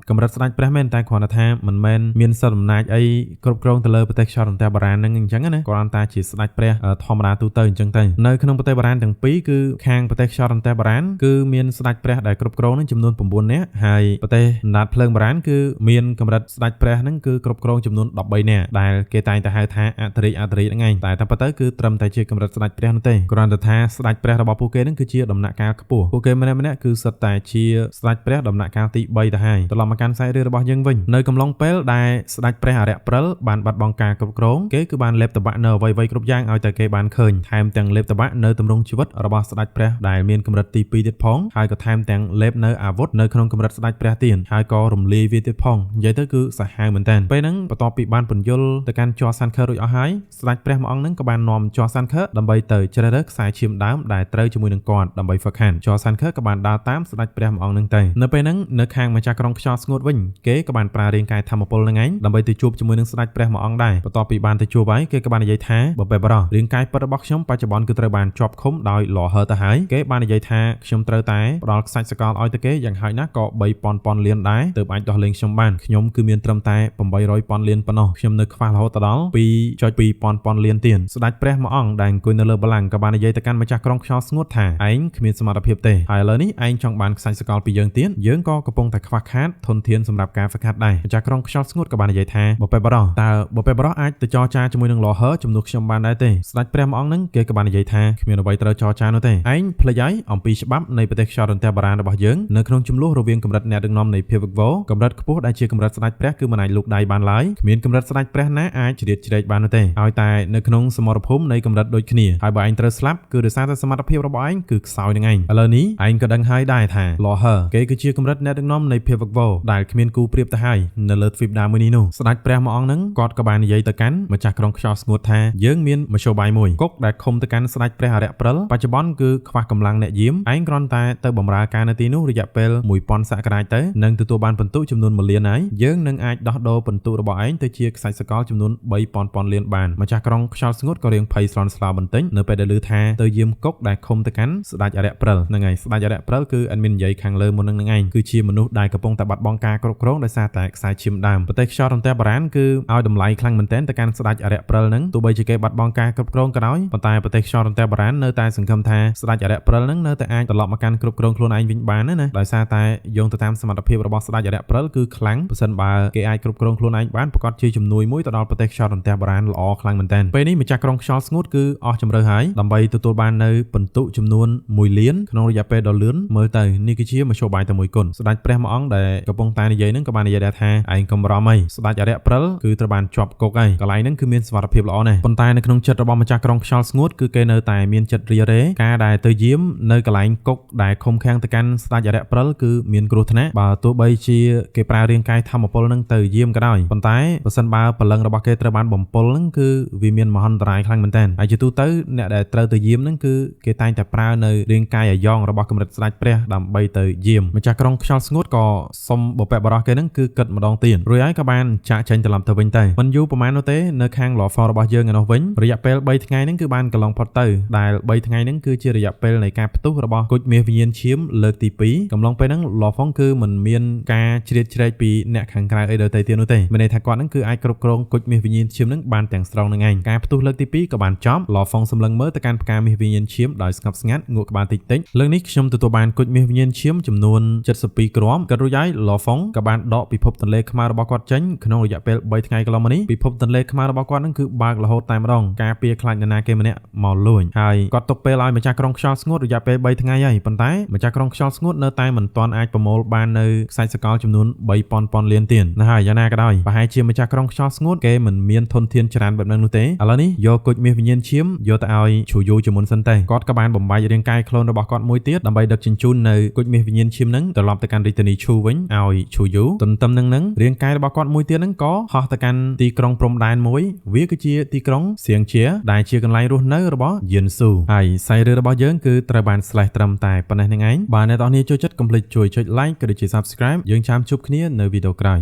កម្រិតស្ដេចព្រះមែនតែគ្រាន់តែថាមិនមែនមានសិទ្ធិអំណាចអីគ្រប់គ្រងទៅលើប្រទេសខ្យល់រន្ទះបារានហ្នឹងអញ្ចឹងណាគ្រាន់តែជាស្ដេចព្រះធម្មតាទូទៅអញ្ចឹងទៅនៅក្នុងប្រទេសបារានទាំងពីរគឺខាងប្រទេសខ្យល់រន្ទះបារានគឺមានស្ដេចព្រះដែលគ្រប់គ្រងនឹងចំនួន9នាក់ហើយប្រទេសអណ្ដាតភ្លើងបារានគឺមានកម្រិតស្ដេចព្រះហ្នឹងគឺគ្រប់គ្រងចំនួន13នាក់ដែលគេតែងតែហៅថាអធិរាជហ្នឹងឯងតែប៉ុន្តែគឺត្រឹមតែជាកម្រិតស្ដេចព្រះនោះទេគ្រាន់តែថាស្ដេចព្រះរបស់ពួកគេហ្នឹងគឺជាដំណាក់កាលខ្ពស់ពួកគេម្នាក់គឺសុទ្ធតែជាស្ដេចព្រះដំណាក់កាលទី3ទៅហើយត្រឡប់មកកាន់ខ្សែរឿងរបស់យើងវិញនៅកំឡុងពេលដែលស្ដេចព្រះអរិយព្រិលបានបាត់បង់ការគ្រប់គ្រងគេគឺបានលេបតបាក់នៅអ្វីៗគ្រប់យ៉ាងឲ្យតែគេបានឃើញថែមទាំងលេបតបាក់នៅទម្រង់ជីវិតរបស់ស្ដេចព្រះដែលមានកម្រិតទី2ទៀតផងហើយក៏ថែមទាំងលេបនៅអាវុធនៅក្នុងកម្រិតស្ដេចព្រះទៀតហើយក៏រំលាយវាទៀតផងនិយាយទៅគឺសាហាវមែនតើពេលហ្នឹងបន្ទាប់ពីបានពន្យល់ទៅកាន់ចរសានខឺរួចអស់ហើយស្ដេចព្រះមួយអង្គ អង្គនឹងក៏បាននាំចរសាន់ខឺដើម្បីទៅជ្រើសរើសខ្សែឈាមដើមដែលត្រូវជាមួយនឹងគាត់ដើម្បីហ្វឹកហាត់ចរសាន់ខឺក៏បានដើរតាមស្ដេចព្រះមួយអង្គនឹងទៅនៅពេលហ្នឹងនៅខាងម្ចាស់ក្រុងខ្យល់ស្ងួតវិញគេក៏បានប្រើរាងកាយធម្មពលនឹងឯងដើម្បីទៅជួបជាមួយនឹងស្ដេចព្រះមួយអង្គដែរបន្ទាប់ពីបានទៅជួបហើយគេក៏បាននិយាយថាបើបែបបរោះរាងកាយពិតរបស់ខ្ញុំបច្ចុប្បន្នគឺត្រូវបានជាប់ឃុំដោយលហឺទៅហើយគេបាននិយាយថាខ្ញុំត្រូវតែផ្ដល់ខ្សាច់សកលឲ្យទៅគេយ៉ាងហោចណាស់ក៏3000លានដែរទើបអាចដោះលែងខ្ញុំបានខ្ញុំគឺមានត្រឹមតែ800,000 លានប៉ុណ្ណោះខ្ញុំនៅខ្វះរហូតដល់2.2,000 លានទៀតស្ដេចព្រះមួយអង្គដែលអង្គុយនៅលើបល្ល័ង្កក៏បាននិយាយទៅកាន់ម្ចាស់ក្រុងខ្យល់ស្ងួតថាឯងគ្មានសមត្ថភាពទេហើយឥឡូវនេះឯងចង់បានខ្សាច់សកលពីយើងទៀតយើងក៏កំពុងតែខ្វះខាតធនធានសម្រាប់ការហ្វឹកហាត់ដែរម្ចាស់ក្រុងខ្យល់ស្ងួតក៏បាននិយាយថាបើបែបបរោះតើបើបែបបរោះអាចទៅចរចាជាមួយនឹងលហឺជំនួសខ្ញុំបានដែរទេស្ដេចព្រះមួយអង្គហ្នឹងគេក៏បាននិយាយថាគ្មានអ្វីត្រូវចរចានោះទេឯងភ្លេចហើយអំពីច្បាប់នៃប្រទេសខ្យល់រន្ទះបារាណរបស់យើងនៅក្នុងចំនួនរវាងកម្រិតអ្នកដឹកនាំនៃភាវវិកវរកម្រិតខ្ពស់ដែលជាកម្រិតស្ដេចព្រះគឺមិនអាចលូកដៃបានឡើយគ្មានកម្រិតស្ដេចព្រះណាអាចជ្រៀតជ្រែកបាននោះទេឲ្យតែនៅក្នុងសមរភូមិនៃកម្រិតដូចគ្នាហើយបើឯងត្រូវស្លាប់គឺដោយសារតែសមត្ថភាពរបស់ឯងគឺខ្សោយនឹងឯងឥឡូវនេះឯងក៏ដឹងហើយដែរថាលហឺគេគឺជាកម្រិតអ្នកដឹកនាំនៃភាវវិកវរដែលគ្មានគូប្រៀបទៅហើយនៅលើទ្វីបដើមមួយនេះនោះស្ដេចព្រះមួយអង្គហ្នឹងគាត់ក៏បាននិយាយទៅកាន់ម្ចាស់ក្រុងខ្យល់ស្ងួតថាយើងមានមធ្យោបាយមួយគុកដែលឃុំទៅកាន់ស្ដេចព្រះអរិយព្រិលបច្ចុប្បន្នគឺខ្វះកម្លាំងអ្នកយាមឯងគ្រាន់តែទៅបម្រើការនៅទីនោះរយៈពេល1000សករាជទៅនឹងទទួលបានពិន្ទុចំនួន1លានហើយយើងនឹងអាចដោះដូរពិន្ទុរបស់ឯងទៅជាខ្សាច់សកលចំនួន3000 លានបានម្ចាស់ក្រុងខ្យល់ស្ងួតក៏រៀងភ័យស្លន់ស្លោបន្តិចនៅពេលដែលឮថាទៅយាមគុកដែលឃុំទៅកាន់ស្ដេចអរិយព្រិលហ្នឹងហើយស្ដេចអរិយព្រិលគឺអត់មាននិយាយខាងលើមុននឹងឯងគឺជាមនុស្សដែលកំពុងតែបាត់បង់ការគ្រប់គ្រងដោយសារតែខ្សែឈាមដើមប្រទេសខ្យល់រន្ទះបារាណគឺឲ្យតម្លៃខ្លាំងមែនទែនទៅកាន់ស្ដេចអរិយព្រិលហ្នឹងទោះបីជាគេបាត់បង់ការគ្រប់គ្រងក៏ដោយប៉ុន្តែប្រទេសខ្យល់រន្ទះបារាណនៅតែសង្ឃឹមថាស្ដេចអរិយព្រិលហ្នឹងនៅតែអាចត្រឡប់មកកាន់គ្រប់គ្រងខ្លួនឯងវិញបានណាដោយសារតែយោងទៅតាមសមត្ថភាពរបស់ស្ដេចអរិយព្រិលគឺខ្លាំងប្រសិនបើគេអាចគ្រប់គ្រងខ្លួនឯងបានប្រកាសជាជំនួយមួយទៅដល់ប្រទេសខ្យល់រន្ទះបារាណល្អខ្លាំងមែនទែនពេលនេះម្ចាស់ក្រុងខ្យល់ស្ងួតគឺអស់ជម្រៅហើយដើម្បីទទួលបាននៅពិន្ទុចំនួន1លានក្នុងរយៈពេលដ៏លឿនមើលទៅនេះគឺជាមធ្យោបាយតែមួយគត់ស្ដេចព្រះមួយអង្គដែលកំពុងតែនិយាយហ្នឹងក៏បាននិយាយដែរថាឯងកុំបារម្ភអីស្ដេចអរិយព្រិលគឺត្រូវបានជាប់គុកហើយកន្លែងហ្នឹងគឺមានសុវត្ថិភាពល្អណាស់ប៉ុន្តែនៅក្នុងចិត្តរបស់ម្ចាស់ក្រុងខ្យល់ស្ងួតគឺគេនៅតែមានចិត្តរារែការដែលទៅយាមនៅកន្លែងគុកដែលឃុំឃាំងទៅកាន់ស្ដេចអរិយព្រិលគឺមានគ្រោះថ្នាក់បើទោះបីជាគេប្រើរាងកាយធម្មពលហ្នឹងទៅយាមក៏ដោយប៉ុន្តែបើសិនបើព្រលឹងរបស់គេត្រូវបានបំពុលហ្នឹងគឺវាមានមហន្តរាយខ្លាំងមែនទែនហើយជាទូទៅអ្នកដែលត្រូវទៅយាមហ្នឹងគឺគេតែងតែប្រើនៅរាងកាយអាយ៉ងរបស់កម្រិតស្ដេចព្រះដើម្បីទៅយាមម្ចាស់ក្រុងខ្យល់ស្ងួតក៏សុំបុព្វបុរសគេហ្នឹងគឺគិតម្ដងទៀតរួចហើយក៏បានចាក់ចេញត្រឡប់ទៅវិញទៅមិនយូរប្រហែលនោះទេនៅខាង law firm របស់យើងឯនោះវិញរយៈពេល3ថ្ងៃហ្នឹងគឺបានកន្លងផុតទៅដែល3ថ្ងៃហ្នឹងគឺជារយៈពេលនៃការផ្ទុះរបស់គុជមាសវិញ្ញាណឈាមលើកទី2កំឡុងពេលហ្នឹង law firm គឺមិនមានការជ្រៀតជ្រែកពីអ្នកខាងក្រៅអីដទៃទៀតនោះទេមានន័យថាគាត់ហ្នឹងគឺអាចគ្រប់គ្រងគុជមាសវិញ្ញាណឈាមហ្នឹងបានទាំងស្រុងហ្នឹងឯងការផ្ទុះលើកទី2ក៏បានចប់ law firm សម្លឹងមើលទៅកាន់ផ្កាមាសវិញ្ញាណឈាមដោយស្ងប់ស្ងាត់ងក់ក្បាលតិចៗលើកនេះខ្ញុំទទួលបានគុជមាសវិញ្ញាណឈាមចំនួន72គ្រាប់គាត់រួចហើយ law firm ក៏បានដកពិភពទន្លេខ្មៅរបស់គាត់ចេញក្នុងរយៈពេល3ថ្ងៃកន្លងមកនេះពិភពទន្លេខ្មៅរបស់គាត់ហ្នឹងគឺបើករហូតតែម្ដងការពារខ្លាចនរណាគេម្នាក់មកលួចហើយគាត់ទុកពេលឲ្យម្ចាស់ក្រុងខ្យល់ស្ងួតរយៈពេល3ថ្ងៃហើយប៉ុន្តែម្ចាស់ក្រុងខ្យល់ស្ងួតនៅតែមិនទាន់អាចប្រមូលបាននៅខ្សាច់សកលចំនួន3000 លានទៀតណាហើយយ៉ាងណាក៏ដោយប្រហែលជាម្ចាស់ក្រុងខ្យល់ស្ងួតគេមិនមានធនធានច្រើនបែបហ្នឹងនោះទេឥឡូវនេះយកគុជមាសវិញ្ញាណឈាមយកទៅឲ្យឈូយូជាមុនសិនទេគាត់ក៏បានបំបែករាងកាយខ្លួនរបស់គាត់មួយទៀតដើម្បីដឹកជញ្ជូននៅគុជមាសវិញ្ញាណឈាមហ្នឹងត្រឡប់ទៅកាន់រាជធានីឈូវិញឲ្យឈូយូទន្ទឹមនឹងរាងកាយរបស់គាត់មួយទៀតហ្នឹងក៏ហោះទៅកាន់ទីក្រុងព្រំដែនមួយវាគឺជាទីក្រុងសៀងជាដែលជាកន្លែងរស់នៅរបស់យិនស៊ូហើយសាច់រឿងរបស់យើងគឺត្រូវបានស្លេះត្រឹមតែប៉ុណ្ណេះហ្នឹងឯងបើអ្នកនរគ្នាចូលចិត្តកុំភ្លេចជួយចុច like ក៏ដូចជា subscribe យើងចាំជួបគ្នានៅវីដេអូក្រោយ